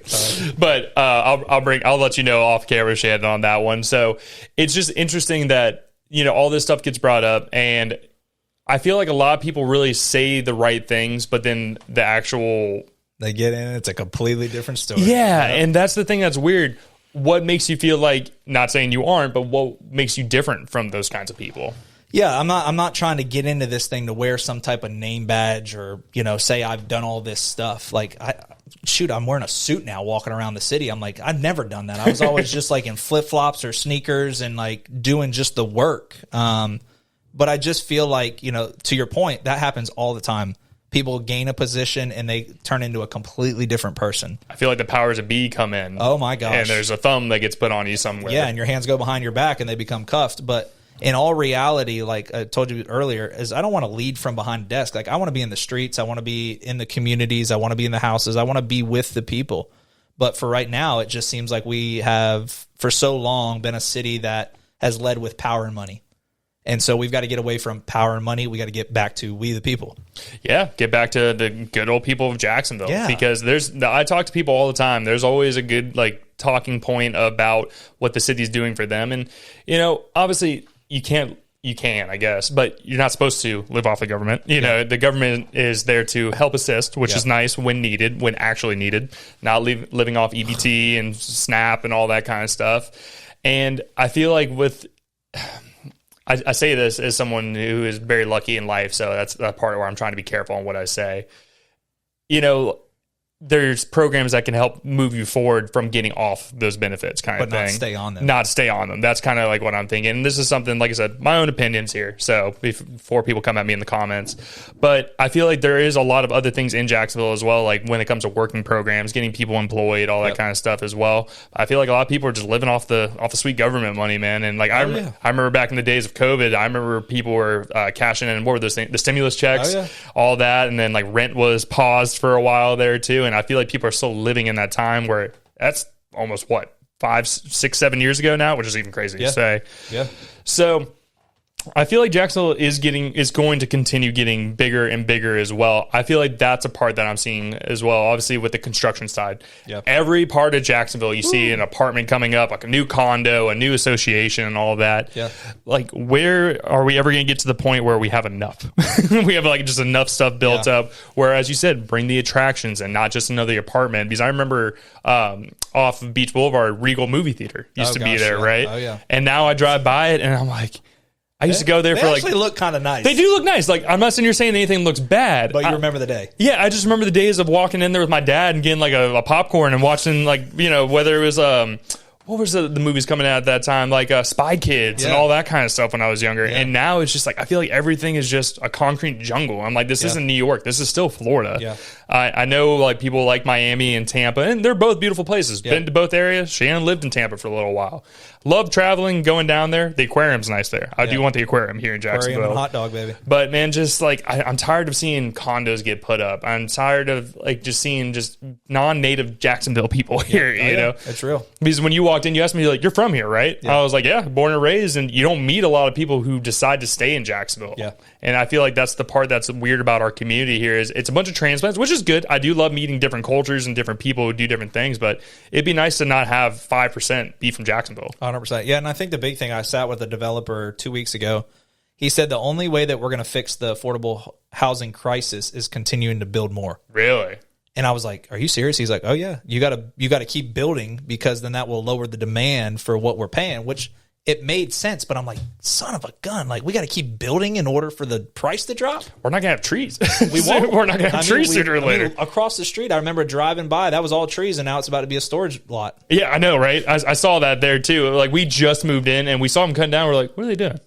But I'll let you know off camera, Shannon, on that one. So it's just interesting that, all this stuff gets brought up, and I feel like a lot of people really say the right things, but then the actual... They get in, it's a completely different story. Yeah, and that's the thing that's weird. What makes you feel like, not saying you aren't, but what makes you different from those kinds of people? Yeah, I'm not trying to get into this thing to wear some type of name badge or, say I've done all this stuff. Like, I'm wearing a suit now walking around the city. I'm like, I've never done that. I was always just like in flip-flops or sneakers and like doing just the work. But I just feel like, to your point, that happens all the time. People gain a position and they turn into a completely different person. I feel like the powers of be come in. Oh my gosh. And there's a thumb that gets put on you somewhere. Yeah, and your hands go behind your back and they become cuffed. But in all reality, like I told you earlier, is I don't want to lead from behind a desk. Like I want to be in the streets. I want to be in the communities. I want to be in the houses. I want to be with the people. But for right now, it just seems like we have for so long been a city that has led with power and money. And so we've got to get away from power and money. We got to get back to we the people. Yeah, get back to the good old people of Jacksonville. Yeah. Because I talk to people all the time. There's always a good talking point about what the city's doing for them. And obviously you can, I guess, but you're not supposed to live off the government. The government is there to help assist, which is nice when needed, when actually needed, not living off EBT and SNAP and all that kind of stuff. And I feel like I say this as someone who is very lucky in life, so that's that part where I'm trying to be careful on what I say. There's programs that can help move you forward from getting off those benefits kind of thing. But not stay on them. That's kind of like what I'm thinking. And this is something, like I said, my own opinions here. So before people come at me in the comments. But I feel like there is a lot of other things in Jacksonville as well, like when it comes to working programs, getting people employed, all that kind of stuff as well. I feel like a lot of people are just living off the sweet government money, man. And I remember back in the days of COVID, I remember people were cashing in more of those things, the stimulus checks, all that. And then rent was paused for a while there too. And I feel like people are still living in that time where that's almost 5, 6, 7 years ago now, which is even crazy to say. Yeah. So I feel like Jacksonville is going to continue getting bigger and bigger as well. I feel like that's a part that I'm seeing as well. Obviously, with the construction side, every part of Jacksonville, you see an apartment coming up, like a new condo, a new association, and all of that. Yeah. Like, where are we ever going to get to the point where we have enough? We have like just enough stuff built up. Where, as you said, bring the attractions and not just another apartment. Because I remember off of Beach Boulevard, Regal Movie Theater used to be there, right? Oh yeah. And now I drive by it, and I'm like. I used to go there for like... They actually look kind of nice. They do look nice. Like, I'm not sitting here saying anything looks bad. But you remember the day. Yeah, I just remember the days of walking in there with my dad and getting like a popcorn and watching like, you know, whether it was... what was the movies coming out at that time? Like Spy Kids and all that kind of stuff when I was younger. Yeah. And now it's just like, I feel like everything is just a concrete jungle. I'm like, this isn't New York. This is still Florida. Yeah. I know like people like Miami and Tampa, and they're both beautiful places. Been to both areas. Shannon lived in Tampa for a little while. Love traveling, going down there. The aquarium's nice there. I do want the aquarium here in Jacksonville. Aquarium and hot dog, baby. But man, just like I'm tired of seeing condos get put up. I'm tired of like just seeing just non-native Jacksonville people here. You know, it's real. Because when you walked in, you asked me like, "You're from here, right?" Yeah. I was like, "Yeah, born and raised." And you don't meet a lot of people who decide to stay in Jacksonville. Yeah. And I feel like that's the part that's weird about our community here is it's a bunch of transplants, which is good. I do love meeting different cultures and different people who do different things, but it'd be nice to not have 5% be from Jacksonville. 100%. Yeah, and I think the big thing, I sat with a developer 2 weeks ago. He said the only way that we're going to fix the affordable housing crisis is continuing to build more. Really? And I was like, "Are you serious?" He's like, "Oh yeah, you got to keep building because then that will lower the demand for what we're paying," which it made sense, but I'm like, son of a gun. Like, we got to keep building in order for the price to drop. We're not going to have trees. We're not going to have trees sooner or later. Across the street, I remember driving by, that was all trees, and now it's about to be a storage lot. Yeah, I know, right? I saw that there, too. Like, we just moved in, and we saw them cutting down. We're like, what are they doing?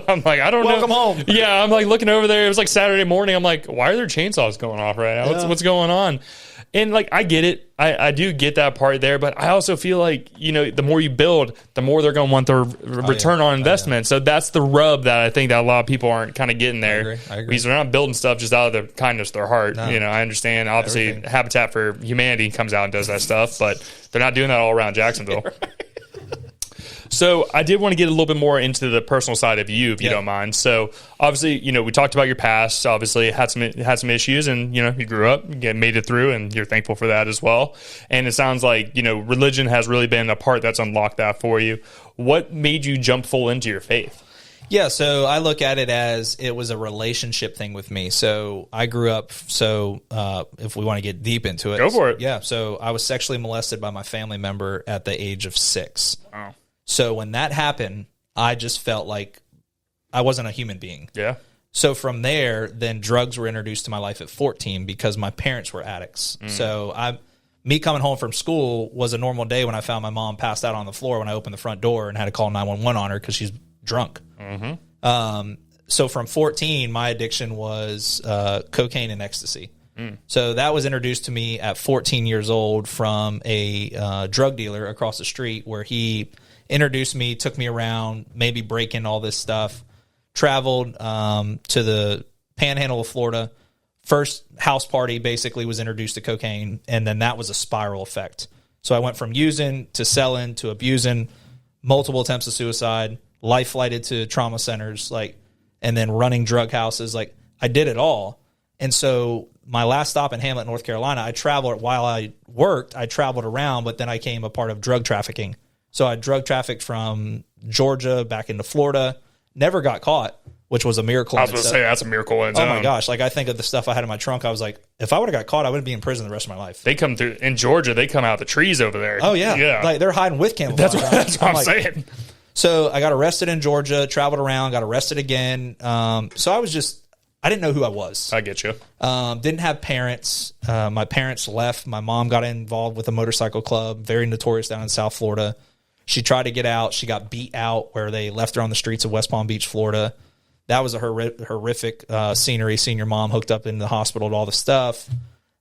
I'm like, I don't know. Welcome home. Yeah, I'm like looking over there. It was like Saturday morning. I'm like, why are there chainsaws going off right now? What's going on? And like, I get it. I do get that part there, but I also feel like, you know, the more you build, the more they're going to want their return on investment. So that's the rub that I think that a lot of people aren't kind of getting there. I agree. Because they're not building stuff just out of the kindness of their heart. No. You know, I understand. Obviously, Habitat for Humanity comes out and does that stuff, but they're not doing that all around Jacksonville. So I did want to get a little bit more into the personal side of you, if you don't mind. So obviously, you know, we talked about your past. Obviously, had some issues, and you know, you grew up, made it through, and you're thankful for that as well. And it sounds like, you know, religion has really been a part that's unlocked that for you. What made you jump full into your faith? Yeah, so I look at it as it was a relationship thing with me. So I grew up, if we want to get deep into it. Go for it. Yeah, so I was sexually molested by my family member at the age of 6. Wow. So when that happened, I just felt like I wasn't a human being. Yeah. So from there, then drugs were introduced to my life at 14 because my parents were addicts. So me coming home from school was a normal day when I found my mom passed out on the floor when I opened the front door and had to call 911 on her because she's drunk. So from 14, my addiction was cocaine and ecstasy. So that was introduced to me at 14 years old from a drug dealer across the street where he introduced me, took me around, maybe breaking all this stuff, traveled to the panhandle of Florida. First house party basically was introduced to cocaine, and then that was a spiral effect. So I went from using to selling to abusing, multiple attempts of suicide, life flighted to trauma centers, and then running drug houses. Like, I did it all. And so my last stop in Hamlet, North Carolina, I traveled while I worked. I traveled around, but then I became a part of drug trafficking. So I drug trafficked from Georgia back into Florida, never got caught, which was a miracle. I was going to say, that's a miracle in its own. Oh my gosh. Like, I think of the stuff I had in my trunk. I was like, if I would have got caught, I wouldn't be in prison the rest of my life. They come through in Georgia. They come out the trees over there. Oh yeah. Yeah. Like, they're hiding with camouflage. That's what I'm saying. So I got arrested in Georgia, traveled around, got arrested again. So I didn't know who I was. I get you. Didn't have parents. My parents left. My mom got involved with a motorcycle club, very notorious down in South Florida. She tried to get out. She got beat out where they left her on the streets of West Palm Beach, Florida. That was a horrific scenery. Seeing your mom hooked up in the hospital and all the stuff.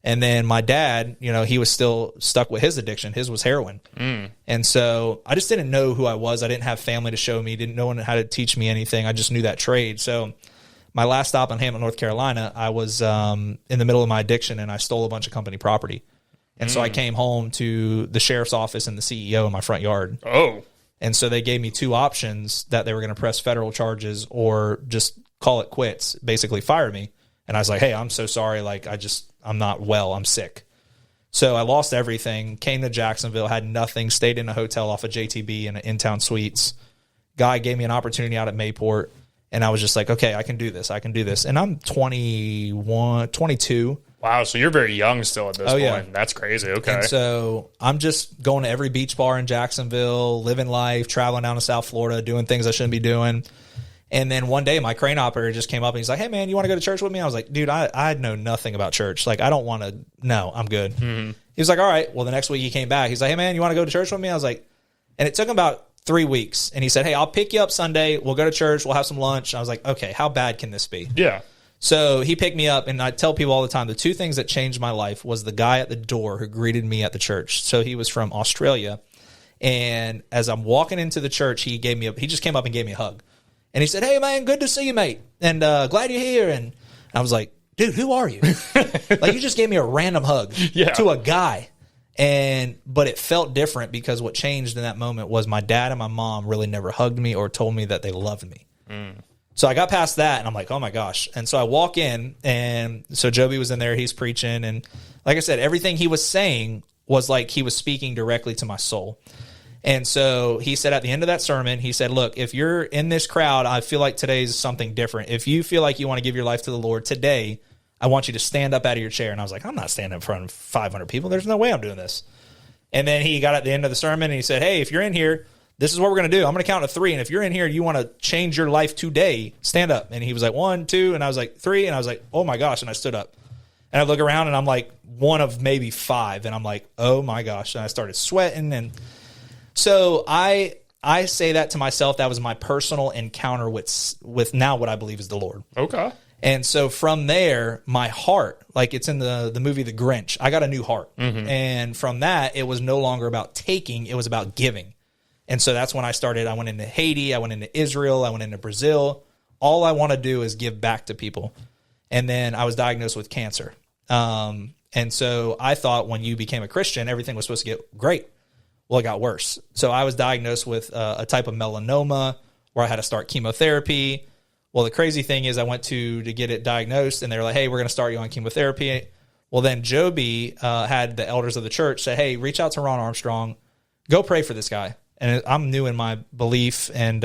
And then my dad, you know, he was still stuck with his addiction. His was heroin. And so I just didn't know who I was. I didn't have family to show me. Didn't know how to teach me anything. I just knew that trade. So my last stop in Hamlet, North Carolina, I was in the middle of my addiction, and I stole a bunch of company property. And so I came home to the sheriff's office and the CEO in my front yard. Oh. And so they gave me two options, that they were going to press federal charges or just call it quits, basically fire me. And I was like, hey, I'm so sorry. Like, I'm not well. I'm sick. So I lost everything, came to Jacksonville, had nothing, stayed in a hotel off of JTB in an in-town suites. Guy gave me an opportunity out at Mayport, and I was just like, okay, I can do this. I can do this. And I'm 21, 22. Wow, so you're very young still at this point. Yeah. That's crazy. Okay. And so I'm just going to every beach bar in Jacksonville, living life, traveling down to South Florida, doing things I shouldn't be doing. And then one day my crane operator just came up and he's like, hey, man, you want to go to church with me? I was like, dude, I know nothing about church. Like, I don't want to. No, I'm good. Mm-hmm. He was like, all right. Well, the next week he came back. He's like, hey, man, you want to go to church with me? I was like, and it took him about 3 weeks. And he said, hey, I'll pick you up Sunday. We'll go to church. We'll have some lunch. I was like, okay, how bad can this be? Yeah. So he picked me up, and I tell people all the time, the two things that changed my life was the guy at the door who greeted me at the church. So he was from Australia. And as I'm walking into the church, he just came up and gave me a hug. And he said, hey, man, good to see you, mate. And glad you're here. And I was like, dude, who are you? Like, you just gave me a random hug to a guy. But it felt different because what changed in that moment was my dad and my mom really never hugged me or told me that they loved me. Mm. So I got past that, and I'm like, oh, my gosh. And so I walk in, and so Joby was in there. He's preaching. And like I said, everything he was saying was like he was speaking directly to my soul. And so he said at the end of that sermon, he said, look, if you're in this crowd, I feel like today's something different. If you feel like you want to give your life to the Lord today, I want you to stand up out of your chair. And I was like, I'm not standing in front of 500 people. There's no way I'm doing this. And then he got at the end of the sermon, and he said, hey, if you're in here, this is what we're going to do. I'm going to count to 3. And if you're in here, you want to change your life today, stand up. And he was like, 1, 2. And I was like, 3. And I was like, oh my gosh. And I stood up, and I look around, and I'm like one of maybe 5. And I'm like, oh my gosh. And I started sweating. And so I say that to myself. That was my personal encounter with now what I believe is the Lord. Okay. And so from there, my heart, like it's in the movie The Grinch, I got a new heart. Mm-hmm. And from that, it was no longer about taking, it was about giving. And so that's when I started. I went into Haiti, I went into Israel, I went into Brazil. All I want to do is give back to people. And then I was diagnosed with cancer. And so I thought when you became a Christian, everything was supposed to get great. Well, it got worse. So I was diagnosed with a type of melanoma where I had to start chemotherapy. Well, the crazy thing is I went to get it diagnosed, and they were like, hey, we're going to start you on chemotherapy. Well, then Joby had the elders of the church say, hey, reach out to Ron Armstrong. Go pray for this guy. And I'm new in my belief, and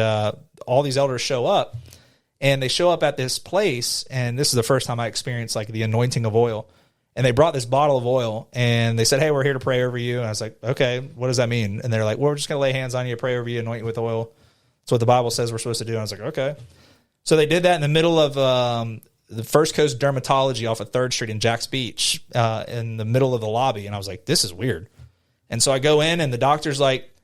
all these elders show up, and they show up at this place, and this is the first time I experienced like the anointing of oil. And they brought this bottle of oil, and they said, hey, we're here to pray over you. And I was like, okay, what does that mean? And they're like, well, we're just going to lay hands on you, pray over you, anoint you with oil. That's what the Bible says we're supposed to do. And I was like, okay. So they did that in the middle of the First Coast Dermatology off of 3rd Street in Jax Beach, in the middle of the lobby. And I was like, this is weird. And so I go in, and the doctor's like,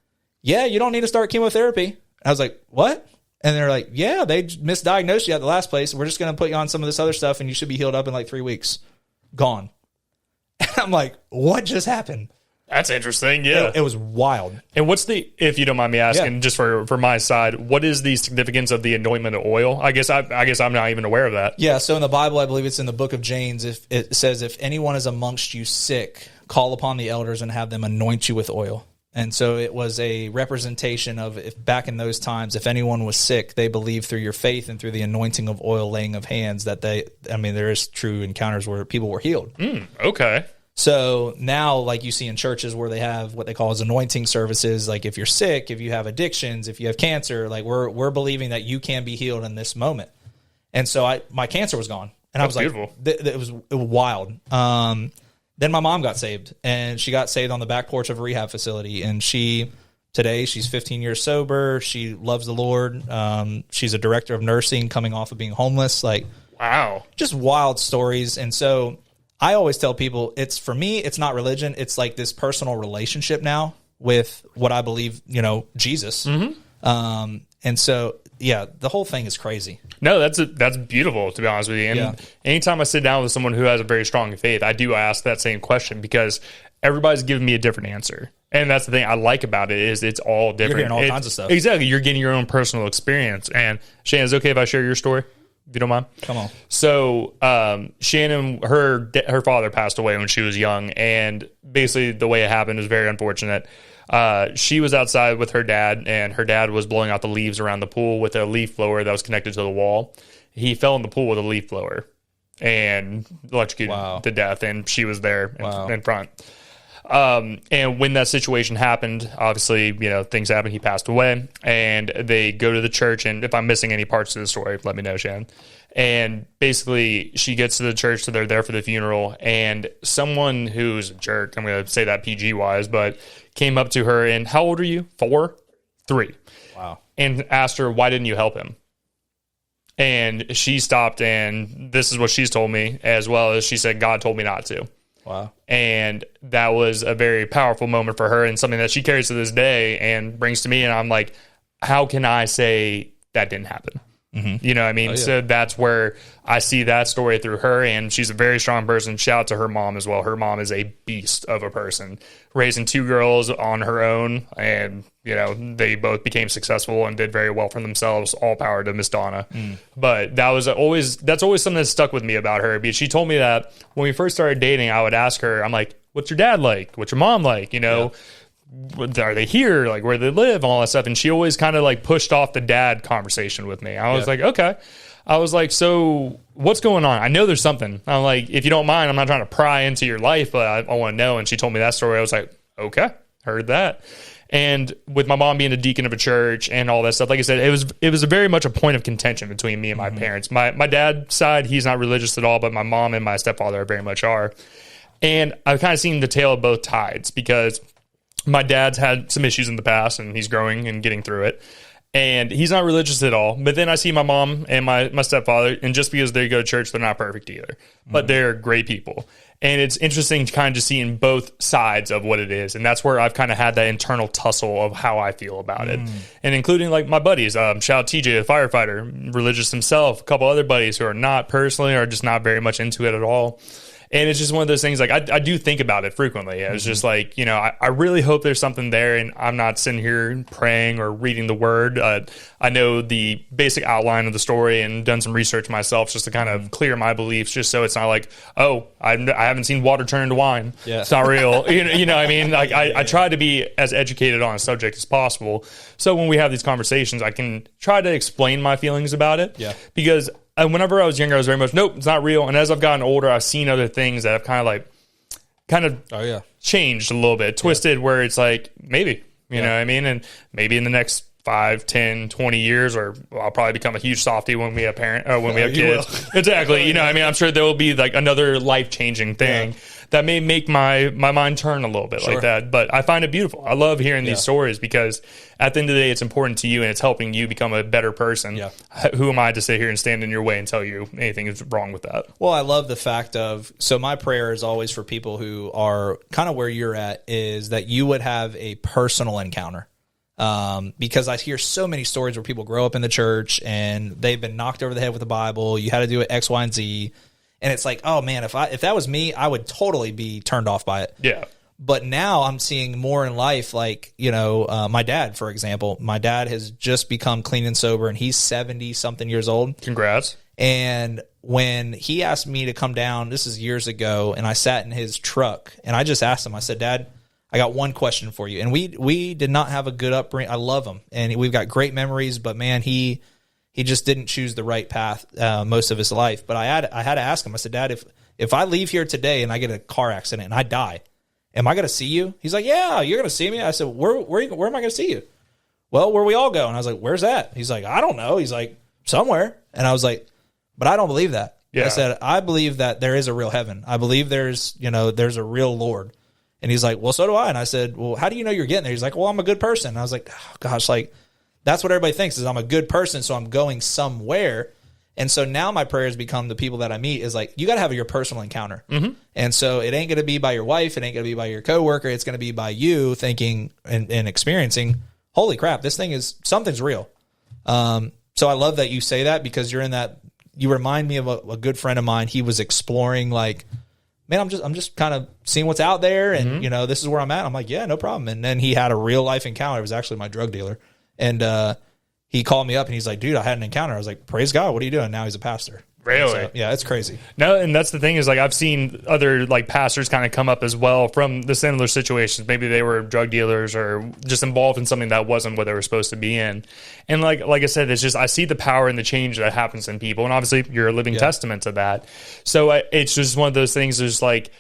yeah, you don't need to start chemotherapy. And I was like, what? And they're like, yeah, they misdiagnosed you at the last place. We're just going to put you on some of this other stuff, and you should be healed up in like 3 weeks. Gone. And I'm like, what just happened? That's interesting. Yeah. It was wild. And what's if you don't mind me asking, just for my side, what is the significance of the anointment of oil? I guess I'm not even aware of that. Yeah. So in the Bible, I believe it's in the book of James. If it says, if anyone is amongst you sick, call upon the elders and have them anoint you with oil. And so it was a representation of, if back in those times, if anyone was sick, they believed through your faith and through the anointing of oil, laying of hands, that there is true encounters where people were healed. Okay. So now, like you see in churches where they have what they call as anointing services, like if you're sick, if you have addictions, if you have cancer, like we're believing that you can be healed in this moment. And so my cancer was gone, and I was like, it was wild. Then my mom got saved, and she got saved on the back porch of a rehab facility. And today she's 15 years sober. She loves the Lord. She's a director of nursing coming off of being homeless. Like, wow, just wild stories. And so I always tell people, for me, it's not religion. It's like this personal relationship now with what I believe, Jesus. Mm-hmm. And so, yeah, the whole thing is crazy. No, that's beautiful, to be honest with you. And anytime I sit down with someone who has a very strong faith, I do ask that same question, because everybody's giving me a different answer. And that's the thing I like about it, is it's all different. You're hearing all kinds of stuff. Exactly. You're getting your own personal experience. And Shannon, is it okay if I share your story? If you don't mind? Come on. So Shannon, her father passed away when she was young, and basically the way it happened was very unfortunate. She was outside with her dad, and her dad was blowing out the leaves around the pool with a leaf blower that was connected to the wall. He fell in the pool with a leaf blower and electrocuted to death, and she was there in front. And when that situation happened, obviously, things happened. He passed away, and they go to the church. And if I'm missing any parts of the story, let me know, Shannon. And basically, she gets to the church, so they're there for the funeral. And someone who's a jerk, I'm going to say that PG wise, but came up to her and, how old are you? 4? 3. Wow. And asked her, why didn't you help him? And she stopped, and this is what she's told me, as well as she said, God told me not to. Wow. And that was a very powerful moment for her, and something that she carries to this day and brings to me. And I'm like, how can I say that didn't happen? Mm-hmm. You know what I mean? Oh, yeah. So that's where I see that story through her, and she's a very strong person. Shout out to her mom as well. Her mom is a beast of a person, raising 2 girls on her own, and they both became successful and did very well for themselves. All power to Miss Donna. But that's always something that stuck with me about her, because she told me that when we first started dating, I would ask her, I'm like, what's your dad like? What's your mom like? Are they here? Like, where they live, all that stuff. And she always kind of like pushed off the dad conversation with me. I was like, okay. I was like, so what's going on? I know there's something. I'm like, if you don't mind, I'm not trying to pry into your life, but I want to know. And she told me that story. I was like, okay, heard that. And with my mom being a deacon of a church and all that stuff, like I said, it was very much a point of contention between me and my parents. My dad's side, he's not religious at all, but my mom and my stepfather very much are. And I've kind of seen the tale of both tides, because my dad's had some issues in the past, and he's growing and getting through it. And he's not religious at all. But then I see my mom and my stepfather, and just because they go to church, they're not perfect either. But they're great people. And it's interesting to kind of see in both sides of what it is. And that's where I've kind of had that internal tussle of how I feel about it. And including like my buddies, shout out TJ, the firefighter, religious himself, a couple other buddies who are not personally, or just not very much into it at all. And it's just one of those things, like, I do think about it frequently. It's just like, I really hope there's something there, and I'm not sitting here praying or reading the word. I know the basic outline of the story and done some research myself just to kind of clear my beliefs, just so it's not like, oh, I haven't seen water turn into wine. Yeah. It's not real. you know what I mean? Like, I try to be as educated on a subject as possible. So when we have these conversations, I can try to explain my feelings about it. Yeah. Because whenever I was younger, I was very much, nope, it's not real. And as I've gotten older, I've seen other things that have kind of changed a little bit, twisted, where it's like, maybe, you know what I mean? And maybe in the next 5, 10, 20 years, or I'll probably become a huge softie when we have when we have kids. Exactly. You know, I mean, I'm sure there will be like another life-changing thing that may make my mind turn a little bit like that. But I find it beautiful. I love hearing these stories, because at the end of the day, it's important to you, and it's helping you become a better person. Yeah. Who am I to sit here and stand in your way and tell you anything is wrong with that? Well, I love the fact of, so my prayer is always for people who are kind of where you're at, is that you would have a personal encounter. Because I hear so many stories where people grow up in the church and they've been knocked over the head with the Bible. You had to do it X, Y, and Z. And it's like, oh man, if that was me, I would totally be turned off by it. Yeah. But now I'm seeing more in life, like, my dad, for example. My dad has just become clean and sober, and he's 70-something years old. Congrats. And when he asked me to come down, this is years ago, and I sat in his truck, and I just asked him, I said, Dad, I got one question for you. And we did not have a good upbringing. I love him, and we've got great memories, but man, he just didn't choose the right path most of his life. But I had to ask him. I said, Dad, if I leave here today and I get a car accident and I die, am I going to see you? He's like, yeah, you're going to see me. I said, where am I going to see you? Well, where we all go. And I was like, where's that? He's like, I don't know. He's like, somewhere. And I was like, but I don't believe that. Yeah. I said, I believe that there is a real heaven. I believe there's a real Lord. And he's like, well, so do I. And I said, well, how do you know you're getting there? He's like, well, I'm a good person. And I was like, oh, gosh, like, that's what everybody thinks, is I'm a good person, so I'm going somewhere. And so now my prayer has become, the people that I meet is like, you got to have your personal encounter. Mm-hmm. And so it ain't going to be by your wife. It ain't going to be by your coworker. It's going to be by you thinking and experiencing, holy crap, something's real. So I love that you say that, because you're in that, you remind me of a good friend of mine. He was exploring, like, man, I'm just kind of seeing what's out there, and this is where I'm at. I'm like, yeah, no problem. And then he had a real life encounter. It was actually my drug dealer. And he called me up and he's like, dude, I had an encounter. I was like, praise God. What are you doing? Now he's a pastor. Really? So, yeah, it's crazy. No, and that's the thing is, like, I've seen other, like, pastors kind of come up as well from the similar situations. Maybe they were drug dealers or just involved in something that wasn't what they were supposed to be in. And like I said, it's just, I see the power and the change that happens in people. And obviously you're a living testament to that. So it's just one of those things is like,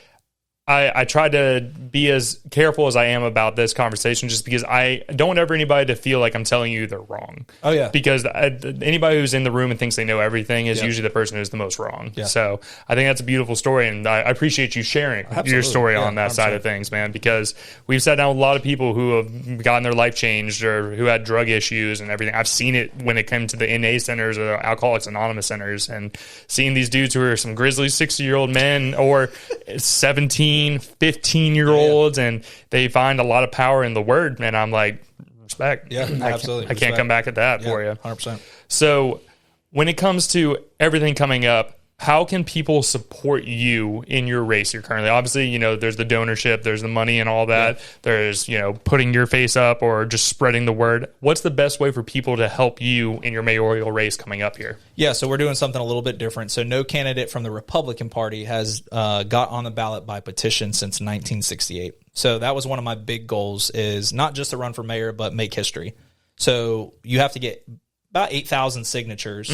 I try to be as careful as I am about this conversation just because I don't want ever anybody to feel like I'm telling you they're wrong. Oh, yeah. Because anybody who's in the room and thinks they know everything is usually the person who's the most wrong. Yeah. So I think that's a beautiful story, and I appreciate you sharing your story on that 100%. Side of things, man, because we've sat down with a lot of people who have gotten their life changed or who had drug issues and everything. I've seen it when it came to the NA centers or the Alcoholics Anonymous centers, and seeing these dudes who are some grizzly 60-year-old men or 17, 15-year-olds, and they find a lot of power in the word, man. I'm like, respect. Yeah, absolutely. I can't come back at that for you. 100%. So when it comes to everything coming up, how can people support you in your race you're currently? Obviously, you know, there's the donorship, there's the money and all that. Yeah. There's, you know, putting your face up or just spreading the word. What's the best way for people to help you in your mayoral race coming up here? Yeah, so we're doing something a little bit different. So no candidate from the Republican Party has got on the ballot by petition since 1968. So that was one of my big goals, is not just to run for mayor, but make history. So you have to get about 8,000 signatures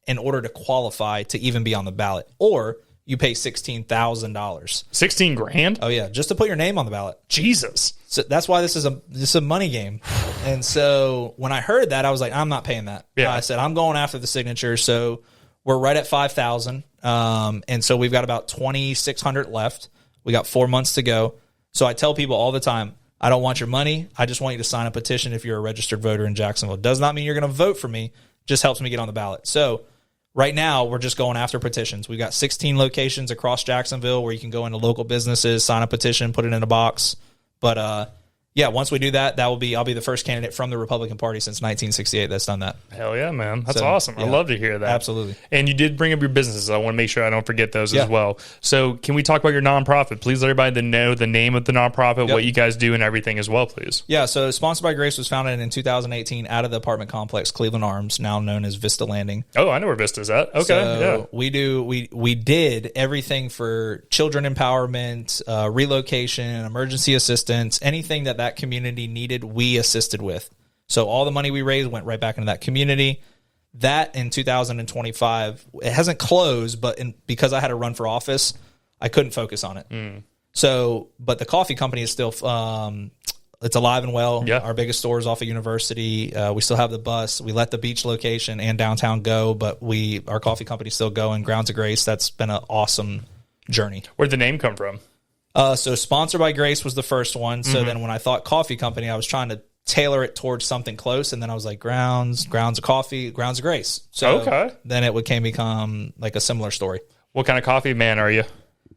in order to qualify to even be on the ballot, or you pay $16,000. $16,000? Oh yeah, just to put your name on the ballot. Jesus. So that's why this is a money game. And so when I heard that, I was like, I'm not paying that. Yeah. I said, I'm going after the signatures. So we're right at 5,000. And so we've got about 2,600 left. We got 4 months to go. So I tell people all the time, I don't want your money. I just want you to sign a petition if you're a registered voter in Jacksonville. It does not mean you're going to vote for me. Just helps me get on the ballot. So right now, we're just going after petitions. We've got 16 locations across Jacksonville where you can go into local businesses, sign a petition, put it in a box. But yeah, once we do that, I'll be the first candidate from the Republican Party since 1968 that's done that. Hell yeah, man. That's awesome. Yeah. I love to hear that. Absolutely. And you did bring up your businesses. I want to make sure I don't forget those as well. So can we talk about your nonprofit? Please let everybody know the name of the nonprofit, what you guys do and everything as well, please. Yeah, so Sponsored by Grace was founded in 2018 out of the apartment complex Cleveland Arms, now known as Vista Landing. Oh, I know where Vista's at. Okay, so we did everything for children empowerment, relocation, emergency assistance, anything that community needed, we assisted with. So all the money we raised went right back into that community. That in 2025, it hasn't closed, but because I had to run for office, I couldn't focus on it. So, but the coffee company is still, it's alive and well. Yeah. Our biggest store is off of University. We still have the bus. We let the beach location and downtown go, but our coffee company is still going. Grounds of Grace. That's been an awesome journey. Where'd the name come from? So Sponsored by Grace was the first one. So then when I thought coffee company, I was trying to tailor it towards something close. And then I was like, grounds of coffee, Grounds of Grace. So then it become like a similar story. What kind of coffee man are you?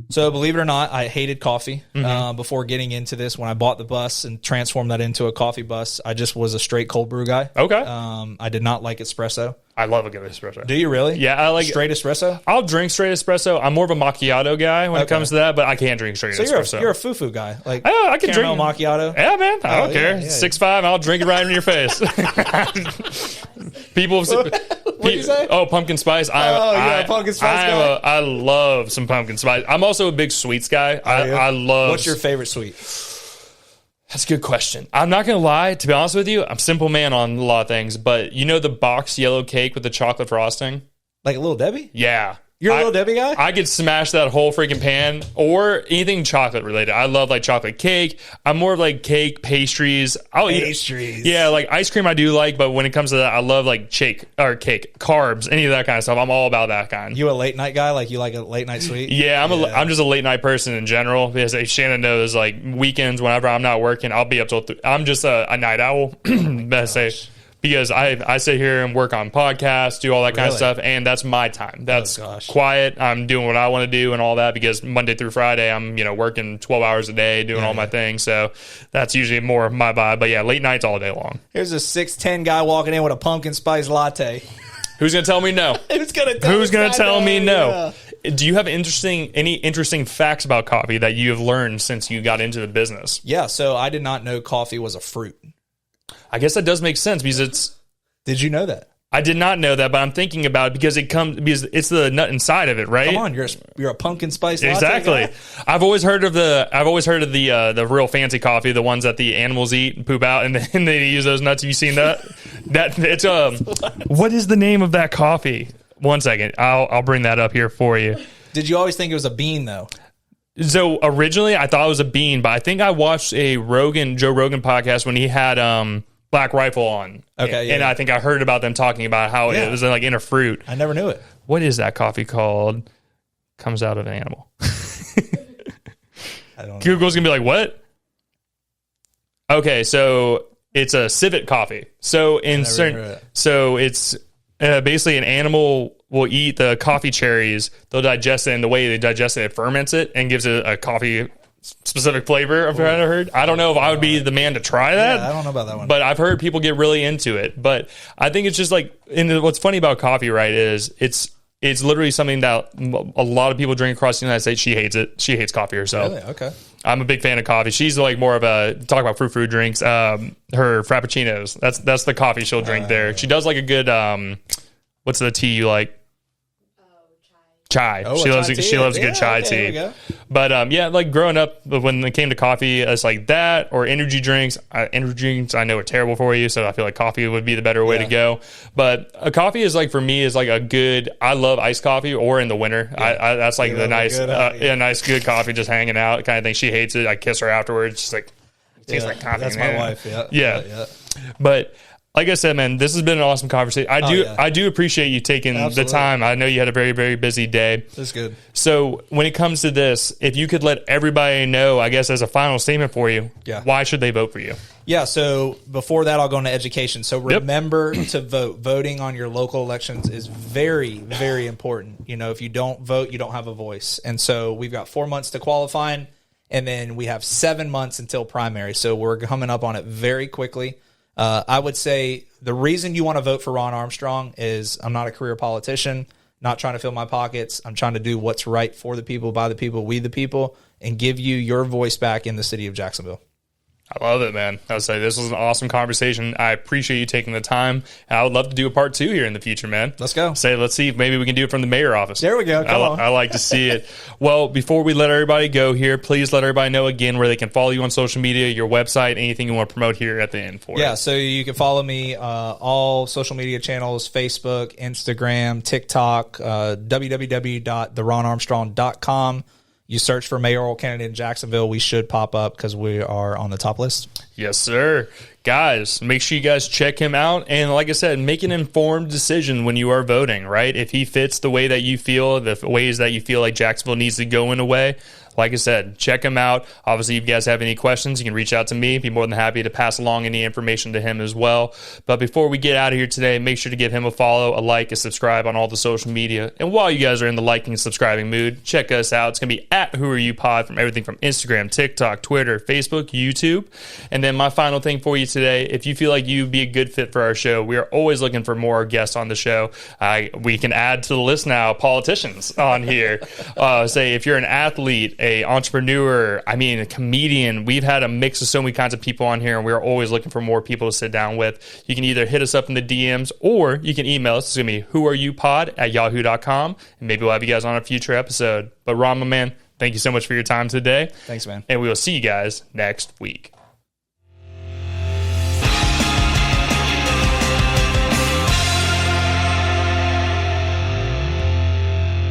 So believe it or not, I hated coffee before getting into this. When I bought the bus and transformed that into a coffee bus, I just was a straight cold brew guy. Okay. I did not like espresso. I love a good espresso. Do you really? Yeah, I like straight espresso. I'll drink straight espresso. I'm more of a macchiato guy when it comes to that, but I can't drink straight espresso. You're a foo-foo guy. Like I can drink macchiato. Yeah, man. I don't care. 6'5", I'll drink it right in your face. People. What'd you say? Oh, pumpkin spice. Pumpkin spice guy. I love some pumpkin spice. I'm also a big sweets guy. I love. What's your favorite sweet? That's a good question. I'm not going to lie. To be honest with you, I'm a simple man on a lot of things. But you know the boxed yellow cake with the chocolate frosting? Like a Little Debbie? Yeah. You're a Little Debbie guy? I could smash that whole freaking pan or anything chocolate related. I love like chocolate cake. I'm more of like cake, pastries. Pastries. Yeah, like ice cream I do like, but when it comes to that, I love like cake, carbs, any of that kind of stuff. I'm all about that kind. You a late night guy? Like you like a late night sweet? Yeah, I'm just a late night person in general because Shannon knows like weekends, whenever I'm not working, I'll be up till I'm just a night owl. Best say. Because I sit here and work on podcasts, do all that kind of stuff, and that's my time. That's quiet. I'm doing what I want to do and all that because Monday through Friday, I'm working 12 hours a day doing all my things. So that's usually more my vibe. But yeah, late nights all day long. Here's a 6'10" guy walking in with a pumpkin spice latte. Who's going to tell me no? Who's going to tell me no? Yeah. Do you have any interesting facts about coffee that you have learned since you got into the business? Yeah, so I did not know coffee was a fruit. I guess that does make sense because it's... Did you know that? I did not know that, but I'm thinking about it because it's the nut inside of it, right? Come on, you're a pumpkin spice latte exactly. guy? I've always heard of the real fancy coffee, the ones that the animals eat and poop out, and then they use those nuts. Have you seen that? It's what is the name of that coffee? One second, I'll bring that up here for you. Did you always think it was a bean though? So originally I thought it was a bean, but I think I watched a Joe Rogan podcast when he had Black Rifle on. Okay, yeah, and I think I heard about them talking about how it was like in a fruit. I never knew it. What is that coffee called? Comes out of an animal. I don't know. Google's gonna be like, what? Okay, so it's a civet coffee. So it's basically an animal will eat the coffee cherries. They'll digest it, and the way they digest it, it ferments it and gives it a coffee specific flavor. I've heard. I don't know if I would be the man to try that. Yeah, I don't know about that one, but I've heard people get really into it. But I think it's just like, and what's funny about coffee, right, is it's literally something that a lot of people drink across the United States. She hates it. She hates coffee herself. Really? Okay. I'm a big fan of coffee. She's like more of a talk about fruit drinks. Her frappuccinos. That's the coffee she'll drink there. She does like a good what's the tea you like? Chai. She loves a good chai tea. But like growing up, when it came to coffee, it's like that or energy drinks. Energy drinks I know are terrible for you, so I feel like coffee would be the better way to go. But a coffee is like, for me, is like a good. I love iced coffee, or in the winter. Yeah. That's like the nice, nice good coffee, just hanging out kind of thing. She hates it. I kiss her afterwards. She's like, it tastes like coffee. That's my wife. Yeah. But like I said, man, this has been an awesome conversation. I do appreciate you taking the time. I know you had a very, very busy day. That's good. So when it comes to this, if you could let everybody know, I guess as a final statement for you, why should they vote for you? Yeah, so before that, I'll go into education. So remember to vote. Voting on your local elections is very, very important. You know, if you don't vote, you don't have a voice. And so we've got 4 months to qualifying, and then we have 7 months until primary. So we're coming up on it very quickly. I would say the reason you want to vote for Ron Armstrong is I'm not a career politician, not trying to fill my pockets. I'm trying to do what's right for the people, by the people, we the people, and give you your voice back in the city of Jacksonville. I love it, man. I would say this was an awesome conversation. I appreciate you taking the time. And I would love to do a part 2 here in the future, man. Let's go. Let's see if maybe we can do it from the mayor office. There we go. Come on. I like to see it. Well, before we let everybody go here, please let everybody know again where they can follow you on social media, your website, anything you want to promote here at the end for it. So you can follow me all social media channels, Facebook, Instagram, TikTok, www.theronarmstrong.com. You search for mayoral candidate in Jacksonville, we should pop up because we are on the top list. Yes, sir. Guys, make sure you guys check him out. And like I said, make an informed decision when you are voting, right? If he fits the way that you feel, the ways that you feel like Jacksonville needs to go in a way, like I said, check him out. Obviously, if you guys have any questions, you can reach out to me. Be more than happy to pass along any information to him as well. But before we get out of here today, make sure to give him a follow, a like, a subscribe on all the social media. And while you guys are in the liking and subscribing mood, check us out. It's going to be at Who Are You Pod from everything from Instagram, TikTok, Twitter, Facebook, YouTube. And then my final thing for you today, if you feel like you'd be a good fit for our show, we are always looking for more guests on the show. We can add to the list now politicians on here. Say if you're an athlete, a entrepreneur, a comedian. We've had a mix of so many kinds of people on here, and we're always looking for more people to sit down with. You can either hit us up in the DMs, or you can email us. It's going to be whoareyoupod@yahoo.com, and maybe we'll have you guys on a future episode. But Ron, my man, thank you so much for your time today. Thanks, man. And we will see you guys next week.